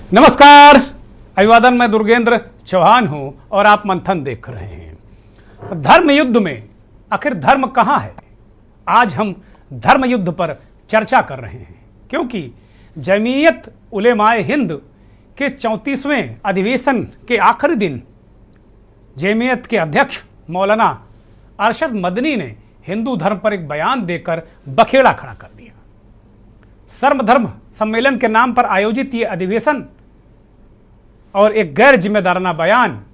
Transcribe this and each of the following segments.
नमस्कार, अभिवादन। मैं दुर्गेंद्र चौहान हूं और आप मंथन देख रहे हैं। धर्म युद्ध में आखिर धर्म कहां है? आज हम धर्म युद्ध पर चर्चा कर रहे हैं, क्योंकि जमीयत उलेमाए हिंद के 34वें अधिवेशन के आखिरी दिन जमीयत के अध्यक्ष मौलाना अरशद मदनी ने हिंदू धर्म पर एक बयान देकर बखेड़ा खड़ा कर दिया। सर्वधर्म सम्मेलन के नाम पर आयोजित ये अधिवेशन और एक गैर जिम्मेदाराना बयान,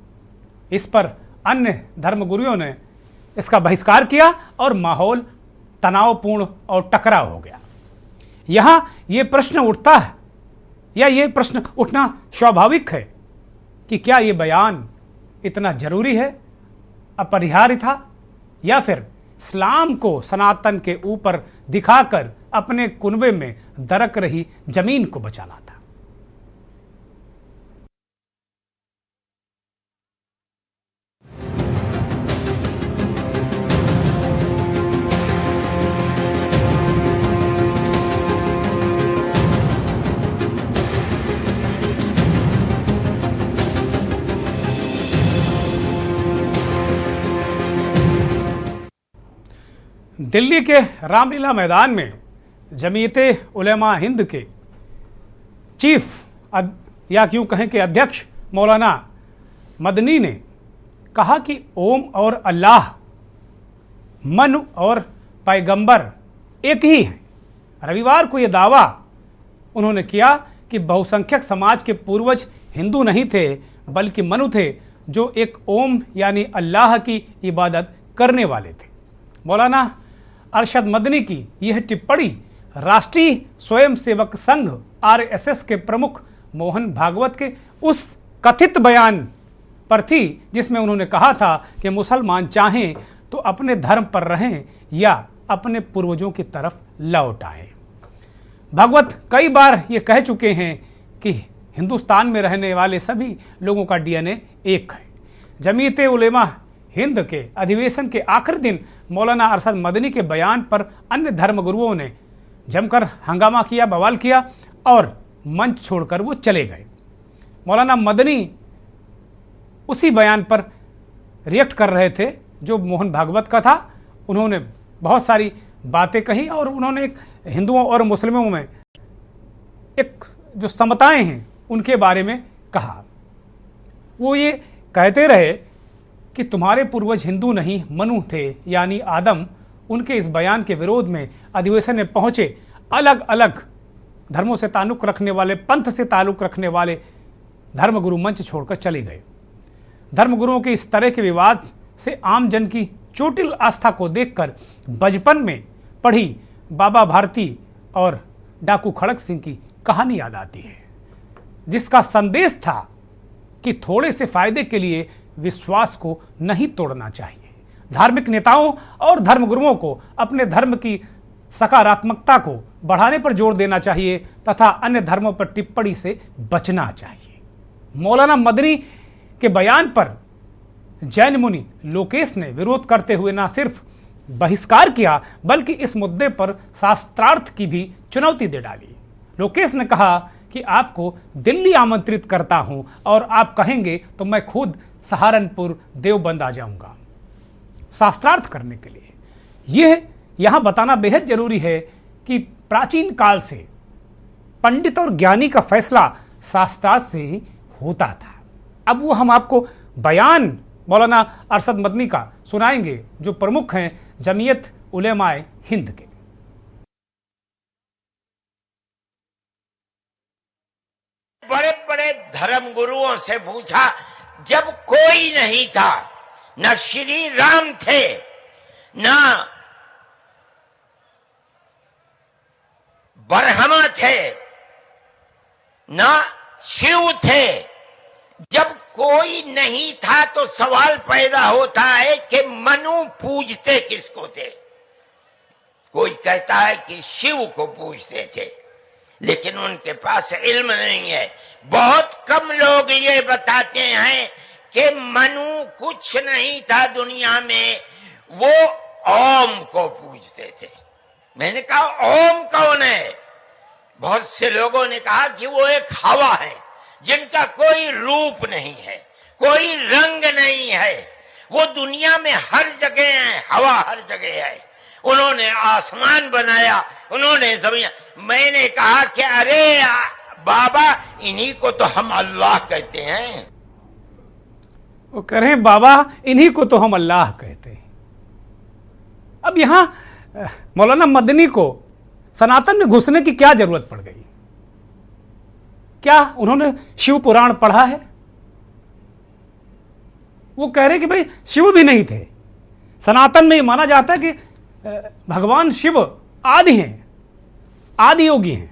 इस पर अन्य धर्मगुरुओं ने इसका बहिष्कार किया और माहौल तनावपूर्ण और टकराव हो गया। यहां यह प्रश्न उठता है या यह प्रश्न उठना स्वाभाविक है कि क्या यह बयान इतना जरूरी है, अपरिहार्य था, या फिर इस्लाम को सनातन के ऊपर दिखाकर अपने कुनबे में दरक रही जमीन को बचाना था। दिल्ली के रामलीला मैदान में जमीयते उलेमा हिंद के चीफ या क्यों कहें कि अध्यक्ष मौलाना मदनी ने कहा कि ओम और अल्लाह, मन और पैगंबर एक ही हैं। रविवार को यह दावा उन्होंने किया कि बहुसंख्यक समाज के पूर्वज हिंदू नहीं थे, बल्कि मनु थे, जो एक ओम यानी अल्लाह की इबादत करने वाले थे। मौलाना अरशद मदनी की यह टिप्पणी राष्ट्रीय स्वयंसेवक संघ आरएसएस के प्रमुख मोहन भागवत के उस कथित बयान पर थी, जिसमें उन्होंने कहा था कि मुसलमान चाहें तो अपने धर्म पर रहें या अपने पूर्वजों की तरफ लौट आए। भागवत कई बार ये कह चुके हैं कि हिंदुस्तान में रहने वाले सभी लोगों का डीएनए एक है। जमीयते उलेमा हिंद के अधिवेशन के आखिरी दिन मौलाना अरशद मदनी के बयान पर अन्य धर्मगुरुओं ने जमकर हंगामा किया, बवाल किया और मंच छोड़कर वो चले गए। मौलाना मदनी उसी बयान पर रिएक्ट कर रहे थे जो मोहन भागवत का था। उन्होंने बहुत सारी बातें कही और उन्होंने एक हिंदुओं और मुस्लिमों में एक जो समताएं हैं उनके बारे में कहा। वो ये कहते रहे कि तुम्हारे पूर्वज हिंदू नहीं मनु थे, यानी आदम। उनके इस बयान के विरोध में अधिवेशन में पहुंचे अलग अलग धर्मों से ताल्लुक़ रखने वाले, पंथ से ताल्लुक़ रखने वाले धर्मगुरु मंच छोड़कर चले गए। धर्मगुरुओं के इस तरह के विवाद से आम जन की चोटिल आस्था को देखकर बचपन में पढ़ी बाबा भारती और डाकू खड़क सिंह की कहानी याद आती है, जिसका संदेश था कि थोड़े से फायदे के लिए विश्वास को नहीं तोड़ना चाहिए। धार्मिक नेताओं और धर्मगुरुओं को अपने धर्म की सकारात्मकता को बढ़ाने पर जोर देना चाहिए तथा अन्य धर्मों पर टिप्पणी से बचना चाहिए। मौलाना मदनी के बयान पर जैन मुनि लोकेश ने विरोध करते हुए न सिर्फ बहिष्कार किया, बल्कि इस मुद्दे पर शास्त्रार्थ की भी चुनौती दे डाली। लोकेश ने कहा कि आपको दिल्ली आमंत्रित करता हूं और आप कहेंगे तो मैं खुद सहारनपुर देवबंद आ जाऊंगा शास्त्रार्थ करने के लिए। यह यहां बताना बेहद जरूरी है कि प्राचीन काल से पंडित और ज्ञानी का फैसला शास्त्रार्थ से ही होता था। अब वो हम आपको बयान मौलाना अरशद मदनी का सुनाएंगे, जो प्रमुख हैं जमीयत उलेमाए हिंद के। बड़े बड़े धर्म गुरुओं से पूछा, जब कोई नहीं था, न श्री राम थे, न ब्रह्मा थे, न शिव थे, जब कोई नहीं था तो सवाल पैदा होता है कि मनु पूजते किसको थे। कोई कहता है कि शिव को पूजते थे, लेकिन उनके पास इल्म नहीं है। बहुत कम लोग ये बताते हैं कि मनु कुछ नहीं था दुनिया में, वो ओम को पूजते थे। मैंने कहा ओम कौन है? बहुत से लोगों ने कहा कि वो एक हवा है। जिनका कोई रूप नहीं है, कोई रंग नहीं है, वो दुनिया में हर जगह है, हवा हर जगह है। उन्होंने आसमान बनाया, उन्होंने जमीन। मैंने कहा कि अरे बाबा, इन्हीं को तो हम अल्लाह कहते हैं। वो कह रहे हैं बाबा, इन्हीं को तो हम अल्लाह कहते हैं। अब यहां मौलाना मदनी को सनातन में घुसने की क्या जरूरत पड़ गई? क्या उन्होंने शिव पुराण पढ़ा है? वो कह रहे कि भाई शिव भी नहीं थे। सनातन में ये माना जाता है कि भगवान शिव आदि हैं, आदि योगी हैं,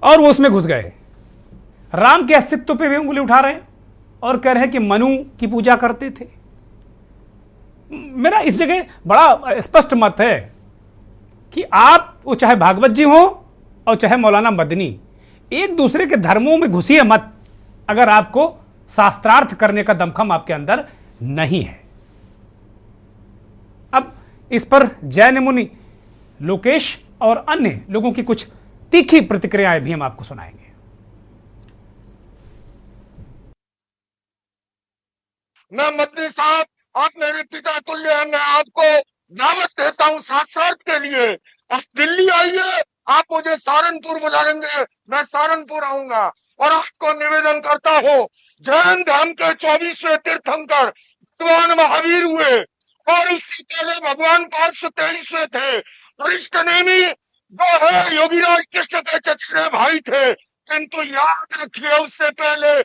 और वो उसमें घुस गए। राम के अस्तित्व पे भी उंगली उठा रहे हैं और कह रहे हैं कि मनु की पूजा करते थे। मेरा इस जगह बड़ा स्पष्ट मत है कि आप, वो चाहे भागवत जी हो और चाहे मौलाना मदनी, एक दूसरे के धर्मों में घुसिए मत अगर आपको शास्त्रार्थ करने का दमखम आपके अंदर नहीं है। अब इस पर जैन मुनि लोकेश और अन्य लोगों की कुछ तीखी प्रतिक्रियाएं भी हम आपको सुनाएंगे। मैं मदनी साहब, आप मेरे पिता तुल्य हैं, मैं आपको दावत देता हूँ शास्त्रार्थ के लिए। आप दिल्ली आइए, आप मुझे सहारनपुर बुला लेंगे, मैं सहारनपुर आऊंगा। और आपको निवेदन करता हूँ, जैन धर्म के 24वें तीर्थंकर भगवान महावीर हुए, और उससे पहले भगवान 523वें थे। वरिष्ठ नेमी जो है योगीराज कृष्ण के चचेरे भाई थे, किंतु याद रखिए उससे पहले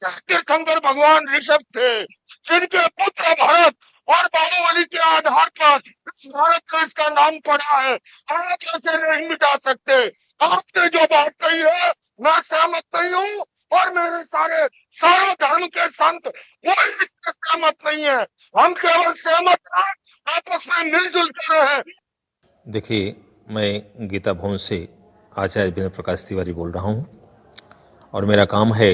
तीर्थंकर भगवान ऋषभ थे, जिनके पुत्र भरत और बाहुबली के आधार पर इस भारत का इसका नाम पड़ा है। आप ऐसे नहीं मिटा सकते। आपने जो बात कही है मैं सहमत नहीं हूँ, और मेरे सारे धर्म के संत वो इससे सहमत नहीं है। हम केवल सहमत हैं, आपस में मिलजुल कर रहे हैं। देखिए, मैं गीता भवन से आचार्य विनय प्रकाश तिवारी बोल रहा हूँ, और मेरा काम है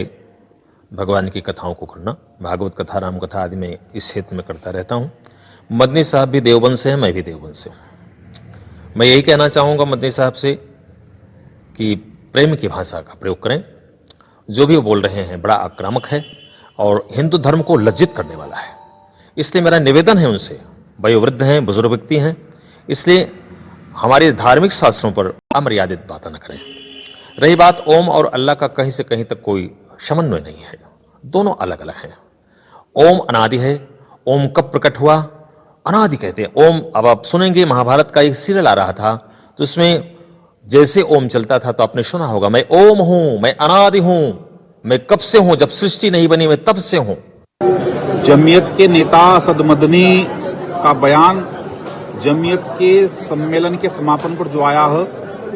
भगवान की कथाओं को करना। भागवत कथा, राम कथा आदि में इस क्षेत्र में करता रहता हूँ। मदनी साहब भी देवबंद से हैं, मैं भी देवबंद से हूँ। मैं यही कहना चाहूँगा मदनी साहब से कि प्रेम की भाषा का प्रयोग करें। जो भी वो बोल रहे हैं बड़ा आक्रामक है और हिंदू धर्म को लज्जित करने वाला है। इसलिए मेरा निवेदन है उनसे, वयोवृद्ध हैं, बुजुर्ग व्यक्ति हैं, इसलिए हमारे धार्मिक शास्त्रों पर अमर्यादित बातें न करें। रही बात ओम और अल्लाह का, कहीं से कहीं तक कोई समन्वय नहीं है, दोनों अलग अलग हैं। ओम अनादि है। ओम कब प्रकट हुआ? अनादि कहते हैं ओम। अब आप सुनेंगे, महाभारत का एक सीरियल आ रहा था, तो उसमें जैसे ओम चलता था तो आपने सुना होगा, मैं ओम हूं, मैं अनादि हूं, मैं कब से हूं, जब सृष्टि नहीं बनी मैं तब से हूं। जमीयत के नेता असद मदनी का बयान जमीयत के सम्मेलन के समापन पर जो आया है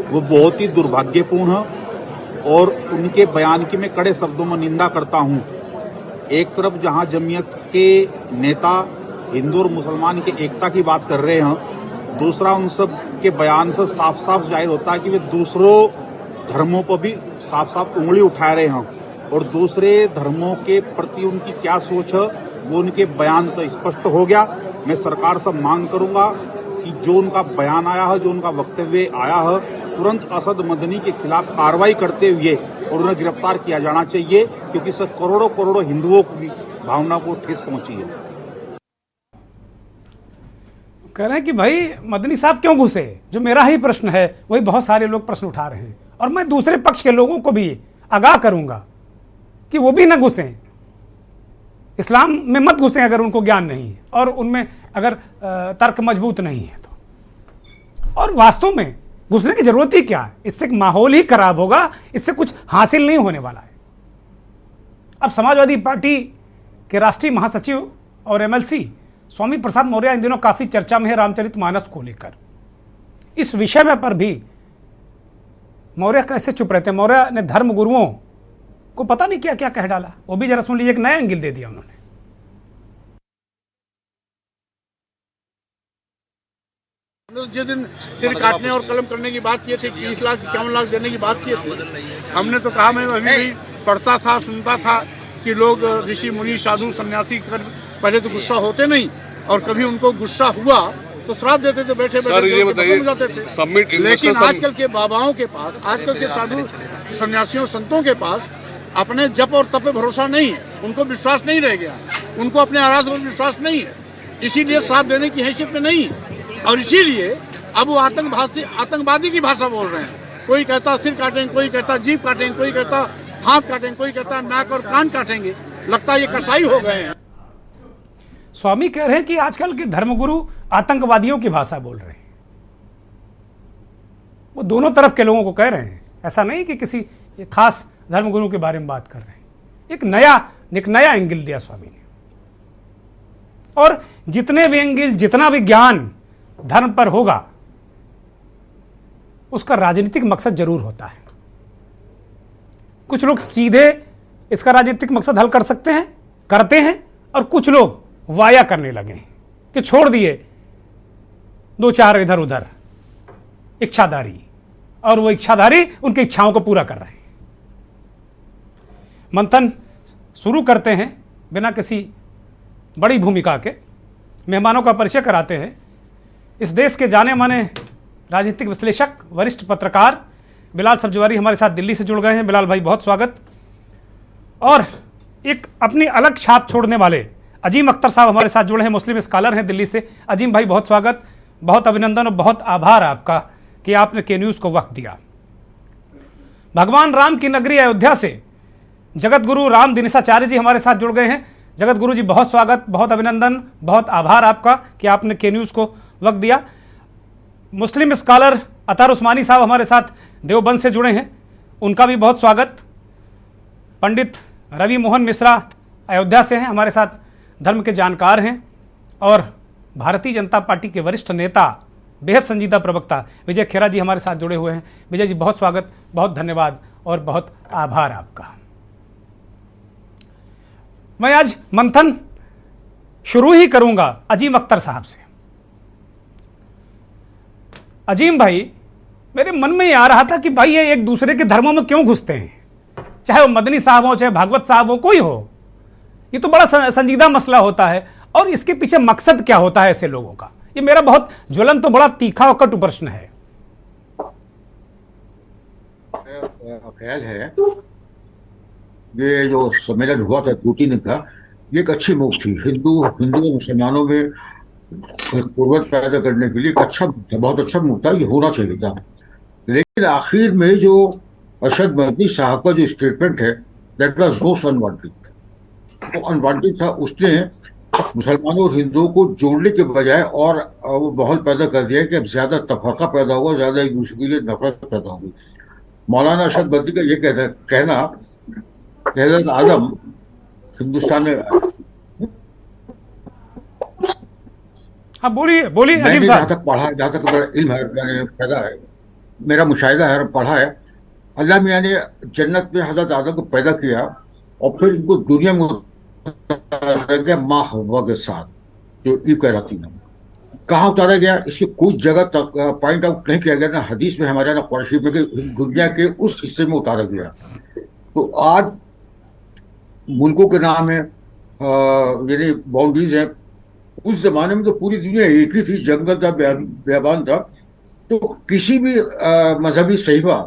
वो बहुत ही दुर्भाग्यपूर्ण है, और उनके बयान की मैं कड़े शब्दों में निंदा करता हूं। एक तरफ जहां जमीयत के नेता हिंदू और मुसलमान की एकता की बात कर रहे हैं, दूसरा उन सब के बयान से साफ साफ जाहिर होता है कि वे दूसरों धर्मों पर भी साफ साफ उंगली उठा रहे हैं, और दूसरे धर्मों के प्रति उनकी क्या सोच है वो उनके बयान तो स्पष्ट हो गया। मैं सरकार से मांग करूंगा कि जो उनका बयान आया है, जो उनका वक्तव्य आया है, तुरंत असद मदनी के खिलाफ कार्रवाई करते हुए और उन्हें गिरफ्तार किया जाना चाहिए, क्योंकि इससे करोड़ों करोड़ों हिंदुओं की भावना को ठेस पहुंची है। कह रहे हैं कि भाई मदनी साहब क्यों घुसे? जो मेरा ही प्रश्न है वही बहुत सारे लोग प्रश्न उठा रहे हैं, और मैं दूसरे पक्ष के लोगों को भी आगाह करूंगा कि वो भी ना घुसें, इस्लाम में मत घुसें अगर उनको ज्ञान नहीं है और उनमें अगर तर्क मजबूत नहीं है तो। और वास्तव में घुसने की जरूरत ही क्या है? इससे माहौल ही खराब होगा, इससे कुछ हासिल नहीं होने वाला है। अब समाजवादी पार्टी के राष्ट्रीय महासचिव और एमएलसी स्वामी प्रसाद मौर्य इन दिनों काफी चर्चा में है रामचरितमानस को लेकर। इस विषय में पर भी मौर्य कैसे चुप रहते हैं? मौर्य ने धर्म गुरुओं को पता नहीं क्या क्या कह डाला, वो भी जरा सुन लीजिए। एक नया एंगल दे दिया उन्होंने। जिस दिन सिर काटने और कलम करने की बात किए थे, 30 लाख 51 लाख देने की बात किए थे, हमने तो कहा, मैं अभी भी पढ़ता था, सुनता था कि लोग ऋषि मुनि साधु सन्यासी कर पहले तो गुस्सा होते नहीं, और कभी उनको गुस्सा हुआ तो श्राप देते थे, बैठे बैठे जाते थे। लेकिन आजकल के बाबाओं के पास, आजकल के साधु सन्यासियों संतों के पास अपने जप और तप पे भरोसा नहीं है, उनको विश्वास नहीं रह गया, उनको अपने आराध्य पर विश्वास नहीं है, इसीलिए साथ देने की हैसियत में नहीं है। और इसीलिए अब वो आतंकवादी की भाषा बोल रहे हैं। कोई कहता सिर काटेंगे, कोई कहता जीभ काटेंगे, कोई कहता हाथ काटेंगे, कोई कहता नाक और कान काटेंगे। लगता है ये कसाई हो गए हैं। स्वामी कह रहे हैं कि आजकल के धर्मगुरु आतंकवादियों की भाषा बोल रहे हैं। वो दोनों तरफ के लोगों को कह रहे हैं, ऐसा नहीं कि किसी खास धर्मगुरु के बारे में बात कर रहे हैं। एक नया एंगल दिया स्वामी ने। और जितने भी एंगल, जितना भी ज्ञान धर्म पर होगा, उसका राजनीतिक मकसद जरूर होता है। कुछ लोग सीधे इसका राजनीतिक मकसद हल कर सकते हैं, करते हैं, और कुछ लोग वाया करने लगे हैं कि छोड़ दिए दो चार इधर उधर इच्छाधारी, और वो इच्छाधारी उनकी इच्छाओं को पूरा कर रहे हैं। मंथन शुरू करते हैं बिना किसी बड़ी भूमिका के। मेहमानों का परिचय कराते हैं। इस देश के जाने माने राजनीतिक विश्लेषक, वरिष्ठ पत्रकार बिलाल सब्जवारी हमारे साथ दिल्ली से जुड़ गए हैं। बिलाल भाई, बहुत स्वागत। और एक अपनी अलग छाप छोड़ने वाले अजीम अख्तर साहब हमारे साथ जुड़े हैं, मुस्लिम स्कॉलर हैं दिल्ली से। अजीम भाई, बहुत स्वागत, बहुत अभिनंदन और बहुत आभार आपका कि आपने के न्यूज़ को वक्त दिया। भगवान राम की नगरी अयोध्या से जगत गुरु राम दिनेशाचार्य जी हमारे साथ जुड़ गए हैं। जगत गुरु जी, बहुत स्वागत, बहुत अभिनंदन, बहुत आभार आपका कि आपने के न्यूज़ को वक्त दिया। मुस्लिम स्कॉलर अतार उस्मानी साहब हमारे साथ देवबंद से जुड़े हैं, उनका भी बहुत स्वागत। पंडित रवि मोहन मिश्रा अयोध्या से हैं, हमारे साथ धर्म के जानकार हैं। और भारतीय जनता पार्टी के वरिष्ठ नेता, बेहद संजीदा प्रवक्ता विजय खेरा जी हमारे साथ जुड़े हुए हैं। विजय जी, बहुत स्वागत, बहुत धन्यवाद और बहुत आभार आपका। मैं आज मंथन शुरू ही करूंगा अजीम अख्तर साहब से। अजीम भाई, मेरे मन में ये आ रहा था कि भाई ये एक दूसरे के धर्मों में क्यों घुसते हैं, चाहे वो मदनी साहब हो, चाहे भागवत साहब हो, कोई हो। ये तो बड़ा संजीदा मसला होता है, और इसके पीछे मकसद क्या होता है ऐसे लोगों का, ये मेरा बहुत ज्वलंत, तो बड़ा तीखा और कटु प्रश्न है। ख्याल है ये जो सम्मेलन हुआ था 2-3 का, ये एक अच्छी मूव थी। हिंदू और मुसलमानों में कुर्बत पैदा करने के लिए एक अच्छा मूव था, बहुत अच्छा मूव था, ये होना चाहिए था। लेकिन आखिर में जो अरशद मदनी साहब का जो स्टेटमेंट है, दैट वाज मोस्ट अनवांटेड, वो अनवांटेड था। उसने मुसलमानों और हिंदुओं को जोड़ने के बजाय और वो माहौल पैदा कर दिया कि अब ज्यादा तफरका पैदा होगा, ज्यादा एक दूसरे के लिए नफरत पैदा होगी। मौलाना अरशद मदनी का ये कहना हज़रत आदम हिंदुस्तान में, हाँ बोलिए बोलिए अजीम जहाँ साहब। तक पढ़ा है, जहाँ तक मेरा इल्म है, मैंने पैदा है, मेरा मुशाहिदा है, पढ़ा है, अल्लाह मियाँ ने जन्नत में हज़रत आदम को पैदा किया और फिर इनको दुनिया में उतारा गया माँ हव्वा के साथ, जो ईव कहलाती है। कहाँ उतारा गया इसकी कोई जगह तक पॉइंट आउट नहीं किया गया, ना हदीस में हमारे, ना कुरान शरीफ में, कि दुनिया के उस हिस्से में उतारा गया। तो आज मुल्कों के नाम है, यानी बाउंड्रीज है। उस जमाने में तो पूरी दुनिया एक ही थी, जंगल था, बेबान था। तो किसी भी मजहबी सहीफा,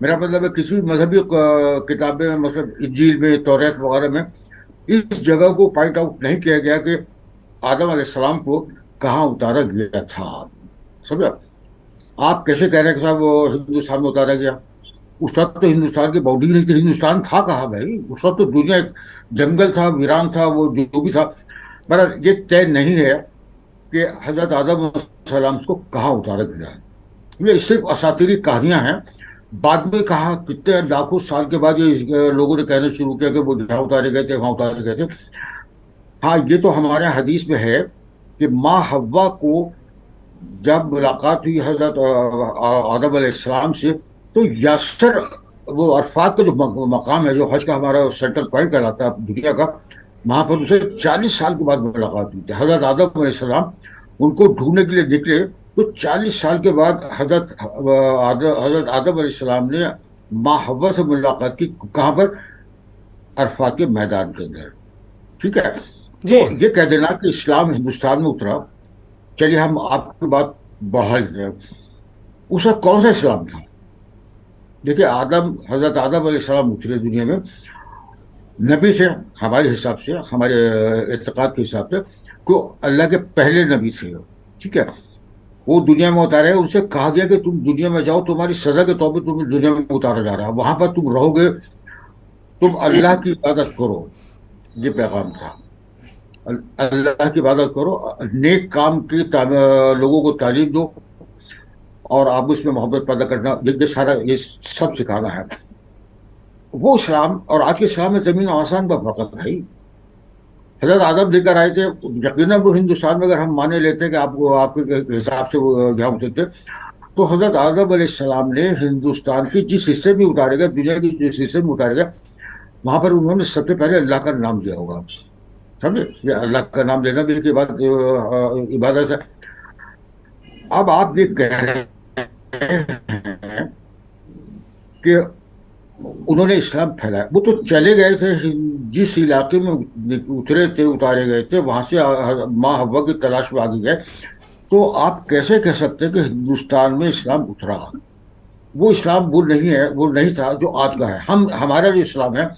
मेरा मतलब है किसी भी मजहबी किताबें में, मतलब इंजील में, तौरात वगैरह में, इस जगह को पॉइंट आउट नहीं किया गया कि आदम अलैहिस्सलाम को कहाँ उतारा गया था। समझा? आप कैसे कह रहे हैं कि साहब वो हिंदुस्तान में उतारा गया? उस वक्त तो हिंदुस्तान की बाउंड्री नहीं थी, हिंदुस्तान था कहाँ भाई? उस वक्त तो दुनिया एक जंगल था, वीरान था, वो जो भी था। पर ये तय नहीं है कि हजरत आदम सलाम को कहाँ उतारा गया है। ये सिर्फ असातिरी कहानियां हैं। बाद में कहा, कितने लाखों साल के बाद ये लोगों ने कहना शुरू किया कि वो जहाँ उतारे गए थे, वहाँ उतारे गए थे। हाँ, ये तो हमारे हदीस में है कि माँ हव्वा को जब मुलाकात हुई हजरत आदम अलैहिस्सलाम से, तो यासर, वो अरफात का जो मकाम है, जो हज का हमारा सेंट्रल पॉइंट कहलाता है दुनिया का, वहाँ पर उनसे 40 साल के बाद मुलाकात हुई थी। हजरत आदम अलैहिस्सलाम उनको ढूंढने के लिए निकले, तो 40 साल के बाद हजरत आदम अलैहिस्सलाम ने माँ हव्वा से मुलाकात की। कहाँ पर? अरफात के मैदान के अंदर। ठीक है? तो ये कह देना कि इस्लाम हिंदुस्तान में उतरा, चलिए हम आपकी बात बढ़ा लेते हैं। उसका कौन सा इस्लाम था देखिए, हजरत आदम अलैहिस्सलाम उतरे दुनिया में नबी से, हमारे हिसाब से, हमारे इत्तेकाद के हिसाब से, को अल्लाह के पहले नबी थे। ठीक है, वो दुनिया में उतारे, उनसे कहा गया कि तुम दुनिया में जाओ, तुम्हारी सजा के तौर पर तुम्हें दुनिया में उतारा जा रहा है, वहां पर तुम रहोगे, तुम अल्लाह की इबादत करो। ये पैगाम था, अल्लाह की इबादत करो, नेक काम की लोगों को तालीम दो, और आप उसमें मोहब्बत पैदा करना, ये सारा ये सब सिखाना है। वो इस्लाम और आज के इस्लाम में जमीन और आसमान का फर्क है भाई। हजरत आदम लेकर आए थे, यकीनन वो हिंदुस्तान में अगर हम माने लेते हैं कि आपको आपके हिसाब से वो यहाँ होते थे, तो हजरत आदम अलैहिस्सलाम ने हिंदुस्तान की जिस हिस्से में उतारे गए, दुनिया की जिस हिस्से में उतारे गए, वहां पर उन्होंने सबसे पहले अल्लाह का नाम लिया होगा। समझे, ये अल्लाह का नाम लेना भी एक इबादत है। अब आप ये कह रहे हैं कि उन्होंने इस्लाम फैलाया, वो तो चले गए थे जिस इलाके में उतरे थे, उतारे गए थे, वहां से माँ हव्वा की तलाश में आगे गए। तो आप कैसे कह सकते हैं कि हिंदुस्तान में इस्लाम उतरा? वो इस्लाम वो नहीं है, वो नहीं था जो आज का है। हमारा जो इस्लाम है,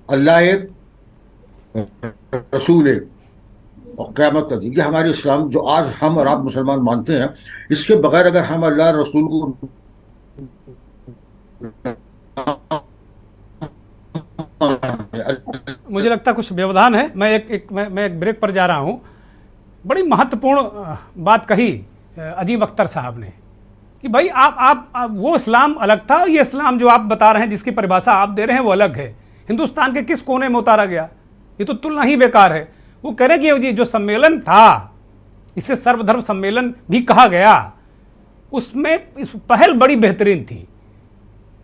अल्लाह एक, रसूल एक, और क़यामत का दिन, ये हमारे इस्लाम जो आज हम और आप मुसलमान मानते हैं। इसके बगैर अगर हम अल्लाह रसूल को मुझे लगता है कुछ व्यवधान है। मैं एक ब्रेक पर जा रहा हूँ। बड़ी महत्वपूर्ण बात कही अजीम अख्तर साहब ने कि भाई आप वो इस्लाम अलग था, ये इस्लाम जो आप बता रहे हैं, जिसकी परिभाषा आप दे रहे हैं, वो अलग है। हिंदुस्तान के किस कोने में उतारा गया, ये तो तुलना ही बेकार है। वो कह रहे कि जो सम्मेलन था, इसे सर्वधर्म सम्मेलन भी कहा गया, उसमें इस पहल बड़ी बेहतरीन थी।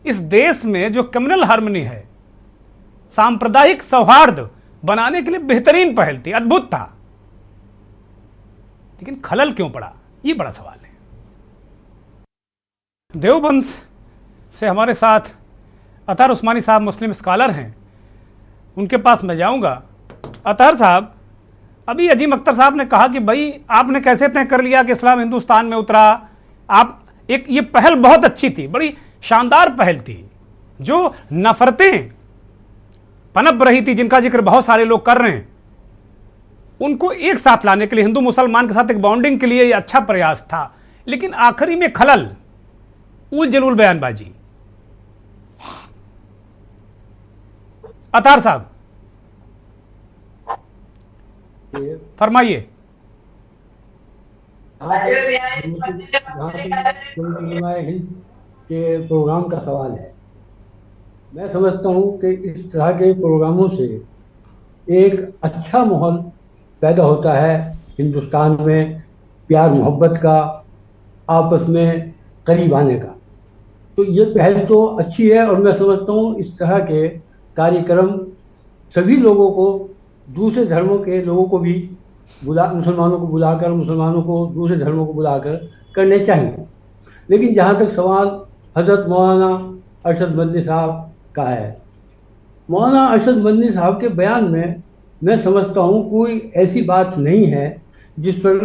इस देश में जो कम्युनल हार्मनी है, सांप्रदायिक सौहार्द बनाने के लिए बेहतरीन पहल थी, अद्भुत था। लेकिन खलल क्यों पड़ा, ये बड़ा सवाल है। देवबंद से हमारे साथ अतहर उस्मानी साहब मुस्लिम स्कॉलर हैं, उनके पास मैं जाऊंगा। अतहर साहब, अभी अजीम अख्तर साहब ने कहा कि भाई आपने कैसे तय कर लिया कि इस्लाम हिंदुस्तान में उतरा। आप ये पहल बहुत अच्छी थी, बड़ी शानदार पहल थी। जो नफरतें पनप रही थी, जिनका जिक्र बहुत सारे लोग कर रहे हैं, उनको एक साथ लाने के लिए, हिंदू मुसलमान के साथ एक बॉन्डिंग के लिए ये अच्छा प्रयास था। लेकिन आखिरी में खलल, उल जलूल बयानबाजी। अतार साहब फरमाइए। हिंद के प्रोग्राम का सवाल है, मैं समझता हूँ कि इस तरह के प्रोग्रामों से एक अच्छा माहौल पैदा होता है हिंदुस्तान में, प्यार मोहब्बत का, आपस में करीब आने का। तो ये पहल तो अच्छी है, और मैं समझता हूँ इस तरह के कार्यक्रम सभी लोगों को, दूसरे धर्मों के लोगों को भी मुसलमानों को बुलाकर, मुसलमानों को दूसरे धर्मों को बुलाकर करने चाहिए। लेकिन जहाँ तक सवाल हज़रत मौलाना अरशद मदनी साहब का है, मौलाना अरशद मदनी साहब के बयान में मैं समझता हूँ कोई ऐसी बात नहीं है जिस पर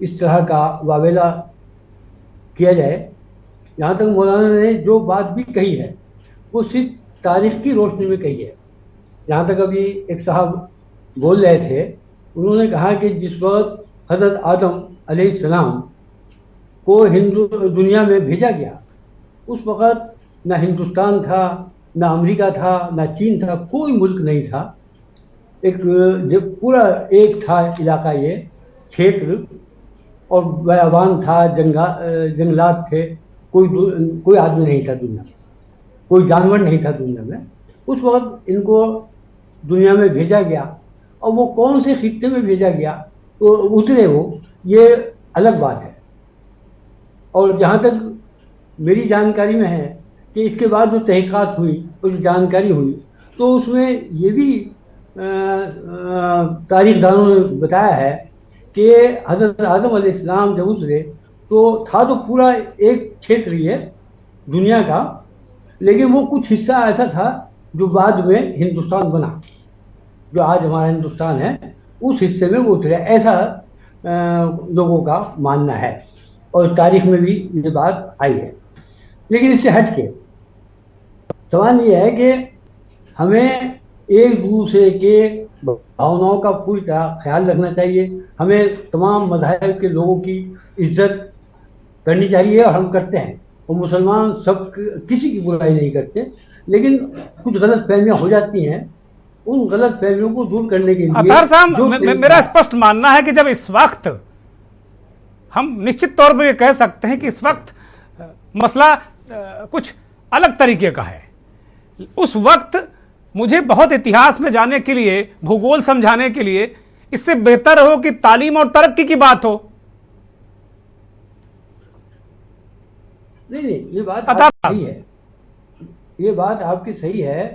इस तरह का वावेला किया जाए। यहाँ तक मौलाना ने जो बात भी कही है वो सिर्फ तारीख की रोशनी में कही है। यहाँ तक अभी एक साहब बोल रहे थे, उन्होंने कहा कि जिस वक्त हज़रत आदम अलैहिस्सलाम को हिंदू दुनिया में भेजा गया, उस वक़्त ना हिंदुस्तान था, ना अमेरिका था, ना चीन था, कोई मुल्क नहीं था। एक पूरा एक था इलाका, ये क्षेत्र, और बयाबान था, जंगलात थे, कोई आदमी नहीं था दुनिया में, कोई जानवर नहीं था दुनिया में। उस वक्त इनको दुनिया में भेजा गया, और वो कौन से खित्ते में भेजा गया तो उतरे वो, ये अलग बात है। और जहाँ तक मेरी जानकारी में है कि इसके बाद जो तहकीकात हुई और जो जानकारी हुई, तो उसमें ये भी तारीखदानों ने बताया है कि हज़रत आदम अलैहिस्सलाम जब उतरे तो था तो पूरा एक क्षेत्र ये दुनिया का, लेकिन वो कुछ हिस्सा ऐसा था जो बाद में हिंदुस्तान बना, जो आज हमारा हिंदुस्तान है, उस हिस्से में वो उतरे, ऐसा लोगों का मानना है, और तारीख में भी ये बात आई है। लेकिन इससे हट के सवाल ये है कि हमें एक दूसरे के भावनाओं का पूरी तरह ख्याल रखना चाहिए, हमें तमाम मज़ाहिब के लोगों की इज्जत करनी चाहिए और हम करते हैं। और मुसलमान सब किसी की बुराई नहीं करते, लेकिन कुछ गलत फहमियाँ हो जाती हैं। उन गलत फहमियों को दूर करने के लिए अतहर साहब, मेरा स्पष्ट मानना है कि जब इस वक्त हम निश्चित तौर पर ये कह सकते हैं कि इस वक्त मसला कुछ अलग तरीके का है, उस वक्त मुझे बहुत इतिहास में जाने के लिए, भूगोल समझाने के लिए इससे बेहतर हो कि तालीम और तरक्की की बात हो। नहीं, ये बात सही है, ये बात आपकी सही है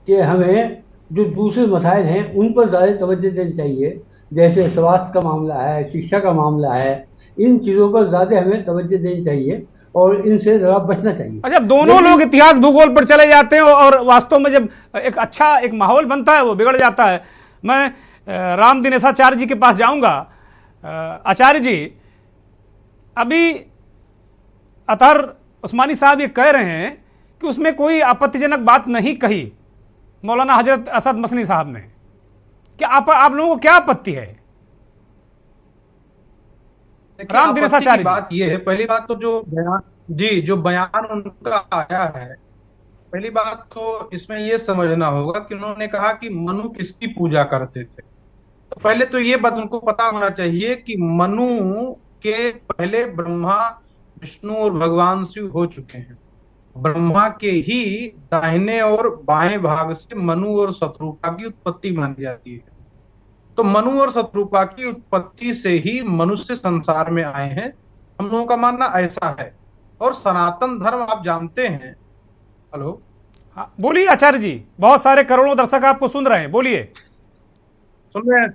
कि हमें जो दूसरे मसाइल हैं उन पर ज़्यादा तवज्जो देनी चाहिए, जैसे स्वास्थ्य का मामला है, शिक्षा का मामला है, इन चीज़ों पर ज़्यादा हमें तवज्जो देनी चाहिए और इनसे ज़रा बचना चाहिए। अच्छा, दोनों लोग इतिहास भूगोल पर चले जाते हैं और वास्तव में जब एक अच्छा एक माहौल बनता है वो बिगड़ जाता है। मैं राम दिनेशाचार्य जी के पास जाऊंगा। आचार्य जी, अभी अतहर उस्मानी साहब ये कह रहे हैं कि उसमें कोई आपत्तिजनक बात नहीं कही मौलाना हजरत असद मसनी साहब ने। क्या आप लोगों को क्या आपत्ति है? राम दिनेशाचार्य बात ये है, पहली बात तो जो बयान उनका आया है, पहली बात तो इसमें ये समझना होगा कि उन्होंने कहा कि मनु किसकी पूजा करते थे। तो पहले तो ये बात उनको पता होना चाहिए कि मनु के पहले ब्रह्मा, विष्णु और भगवान शिव हो चुके हैं। ब्रह्मा के ही दाहिने और बाएं भाग से मनु और शत्रुपा की उत्पत्ति मानी जाती है। तो मनु और शत्रुपा की उत्पत्ति से ही मनुष्य संसार में आए हैं, हम लोगों का मानना ऐसा है। और सनातन धर्म आप जानते हैं। हेलो, हाँ बोलिए आचार्य जी, बहुत सारे करोड़ों दर्शक आपको सुन रहे हैं, बोलिए। सुन रहे हैं?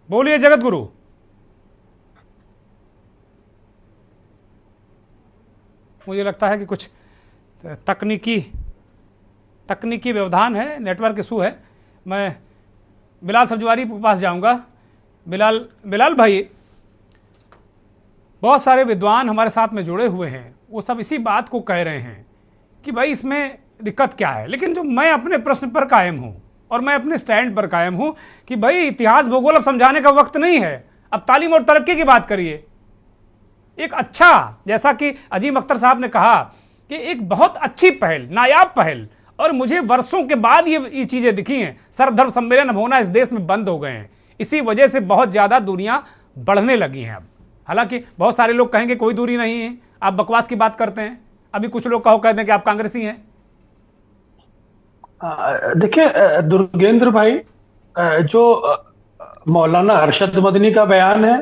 बोलिए जगत गुरु। मुझे लगता है कि कुछ तकनीकी व्यवधान है, नेटवर्क इशू है। मैं बिलाल सब्जवारी के पास जाऊंगा। बिलाल भाई, बहुत सारे विद्वान हमारे साथ में जुड़े हुए हैं, वो सब इसी बात को कह रहे हैं कि भाई इसमें दिक्कत क्या है। लेकिन जो मैं अपने प्रश्न पर कायम हूँ और मैं अपने स्टैंड पर कायम हूँ कि भाई इतिहास भूगोल अब समझाने का वक्त नहीं है, अब तालीम और तरक्की की बात करिए। एक अच्छा, जैसा कि अजीम अख्तर साहब ने कहा कि एक बहुत अच्छी पहल, नायाब पहल, और मुझे वर्षों के बाद ये चीज़ें दिखी हैं। सर्वधर्म सम्मेलन होना इस देश में बंद हो गए हैं, इसी वजह से बहुत ज़्यादा दूरियां बढ़ने लगी हैं। अब हालांकि बहुत सारे लोग कहेंगे कोई दूरी नहीं है, आप बकवास की बात करते हैं। अभी कुछ लोग कह दें कि आप कांग्रेसी हैं। देखिए दुर्गेंद्र भाई, जो मौलाना अरशद मदनी का बयान है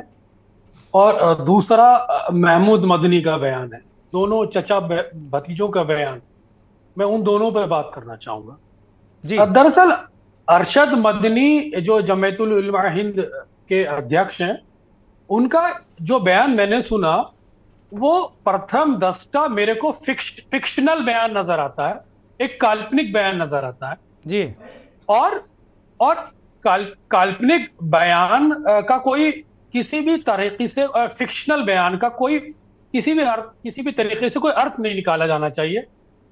और दूसरा महमूद मदनी का बयान है, दोनों चचा भतीजों का बयान, मैं उन दोनों पर बात करना चाहूंगा जी। दरअसल अरशद मदनी जो जमीयतुल उलमा हिंद के अध्यक्ष हैं, उनका जो बयान मैंने सुना वो प्रथम दृष्टया मेरे को फिक्शनल बयान नजर आता है, एक काल्पनिक बयान नजर आता है जी। और काल्पनिक बयान का कोई किसी भी तरीके से, फिक्शनल बयान का कोई किसी भी तरीके से कोई अर्थ नहीं निकाला जाना चाहिए।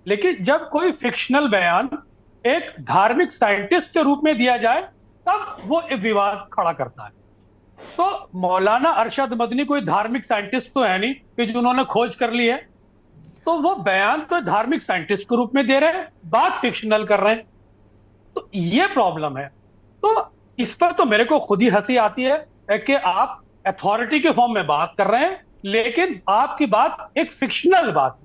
लेकिन जब कोई फिक्शनल बयान एक धार्मिक साइंटिस्ट के रूप में दिया जाए तब वो एक विवाद खड़ा करता है। तो मौलाना अरशद मदनी कोई धार्मिक साइंटिस्ट तो है नहीं कि जिन्होंने खोज कर ली है, तो वो बयान तो धार्मिक साइंटिस्ट के रूप में दे रहे हैं, बात फिक्शनल कर रहे हैं। तो ये प्रॉब्लम है। तो इस पर तो मेरे को खुद ही हंसी आती है कि आप अथॉरिटी के फॉर्म में बात कर रहे हैं, लेकिन आपकी बात एक फिक्शनल बात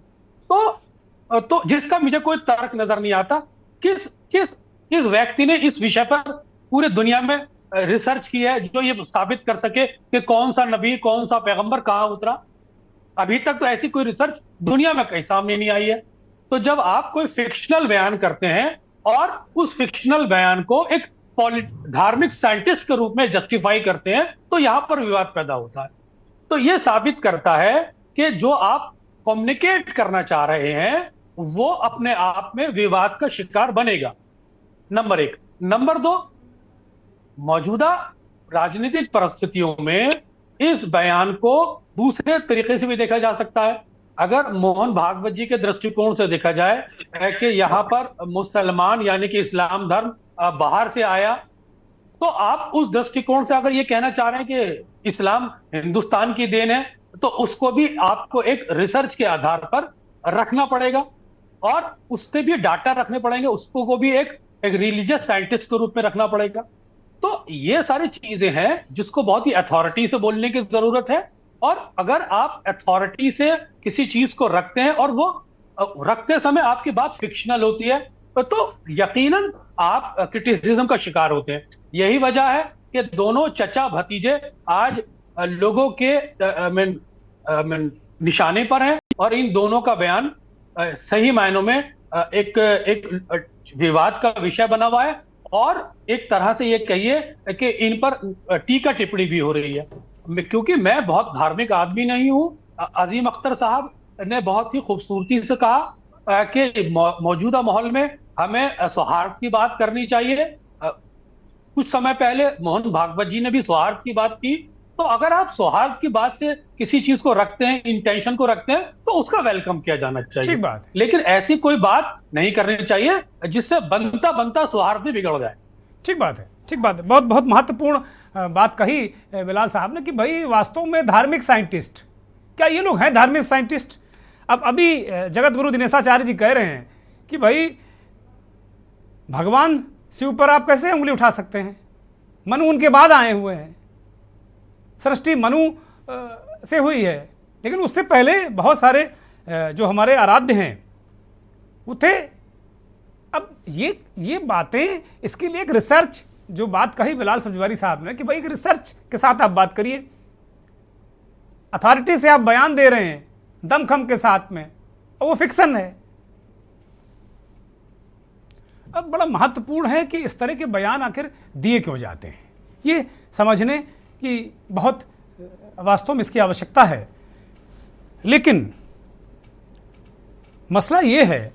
है। तो जिसका मुझे कोई तर्क नजर नहीं आता। किस व्यक्ति ने इस विषय पर पूरे दुनिया में रिसर्च की है जो ये साबित कर सके कि कौन सा नबी, कौन सा पैगंबर कहां उतरा? अभी तक तो ऐसी कोई रिसर्च दुनिया में कहीं सामने नहीं आई है। तो जब आप कोई फिक्शनल बयान करते हैं और उस फिक्शनल बयान को एक धार्मिक साइंटिस्ट के रूप में जस्टिफाई करते हैं, तो यहां पर विवाद पैदा होता है। तो यह साबित करता है कि जो आप कम्युनिकेट करना चाह रहे हैं वो अपने आप में विवाद का शिकार बनेगा, नंबर एक। नंबर दो, मौजूदा राजनीतिक परिस्थितियों में इस बयान को दूसरे तरीके से भी देखा जा सकता है। अगर मोहन भागवत जी के दृष्टिकोण से देखा जाए कि यहाँ पर मुसलमान यानी कि इस्लाम धर्म बाहर से आया, तो आप उस दृष्टिकोण से अगर ये कहना चाह रहे हैं कि इस्लाम हिंदुस्तान की देन है, तो उसको भी आपको एक रिसर्च के आधार पर रखना पड़ेगा और उससे भी डाटा रखने पड़ेंगे, उसको को भी एक रिलीजियस साइंटिस्ट के रूप में रखना पड़ेगा। तो ये सारी चीजें हैं जिसको बहुत ही अथॉरिटी से बोलने की जरूरत है। और अगर आप अथॉरिटी से किसी चीज को रखते हैं और वो रखते समय आपकी बात फिक्शनल होती है, तो यकीनन आप क्रिटिसिज्म का शिकार होते हैं। यही वजह है कि दोनों चचा भतीजे आज लोगों के निशाने पर हैं और इन दोनों का बयान सही मायनों में एक विवाद का विषय बना हुआ है और एक तरह से ये कहिए कि इन पर टीका टिप्पणी भी हो रही है। क्योंकि मैं बहुत धार्मिक आदमी नहीं हूं। अजीम अख्तर साहब ने बहुत ही खूबसूरती से कहा कि मौजूदा माहौल में हमें सौहार्द की बात करनी चाहिए। कुछ समय पहले मोहन भागवत जी ने भी सौहार्द की बात की। तो अगर आप सौहार्द की बात से किसी चीज को रखते हैं, इंटेंशन को रखते हैं, तो उसका वेलकम किया जाना चाहिए। ठीक बात। लेकिन ऐसी कोई बात नहीं करनी चाहिए जिससे बनता बनता सौहार्द भी बिगड़ जाए। ठीक बात है, ठीक बात है। बहुत बहुत महत्वपूर्ण बात कही बिलाल साहब ने कि भाई वास्तव में धार्मिक साइंटिस्ट, क्या ये लोग हैं धार्मिक साइंटिस्ट? अब अभी जगत गुरु दिनेशाचार्य जी कह रहे हैं कि भाई भगवान शिव पर आप कैसे उंगली उठा सकते हैं? मनु उनके बाद आए हुए हैं, सृष्टि मनु से हुई है, लेकिन उससे पहले बहुत सारे जो हमारे आराध्य हैं वो थे। अब ये बातें, इसके लिए एक रिसर्च, जो बात कही बिलाल सब्जवारी साहब ने कि भाई एक रिसर्च के साथ आप बात करिए। अथॉरिटी से आप बयान दे रहे हैं दमखम के साथ में, और वो फिक्सन है। अब बड़ा महत्वपूर्ण है कि इस तरह के बयान आखिर दिए क्यों जाते हैं, ये समझने की बहुत वास्तव में इसकी आवश्यकता है। लेकिन मसला ये है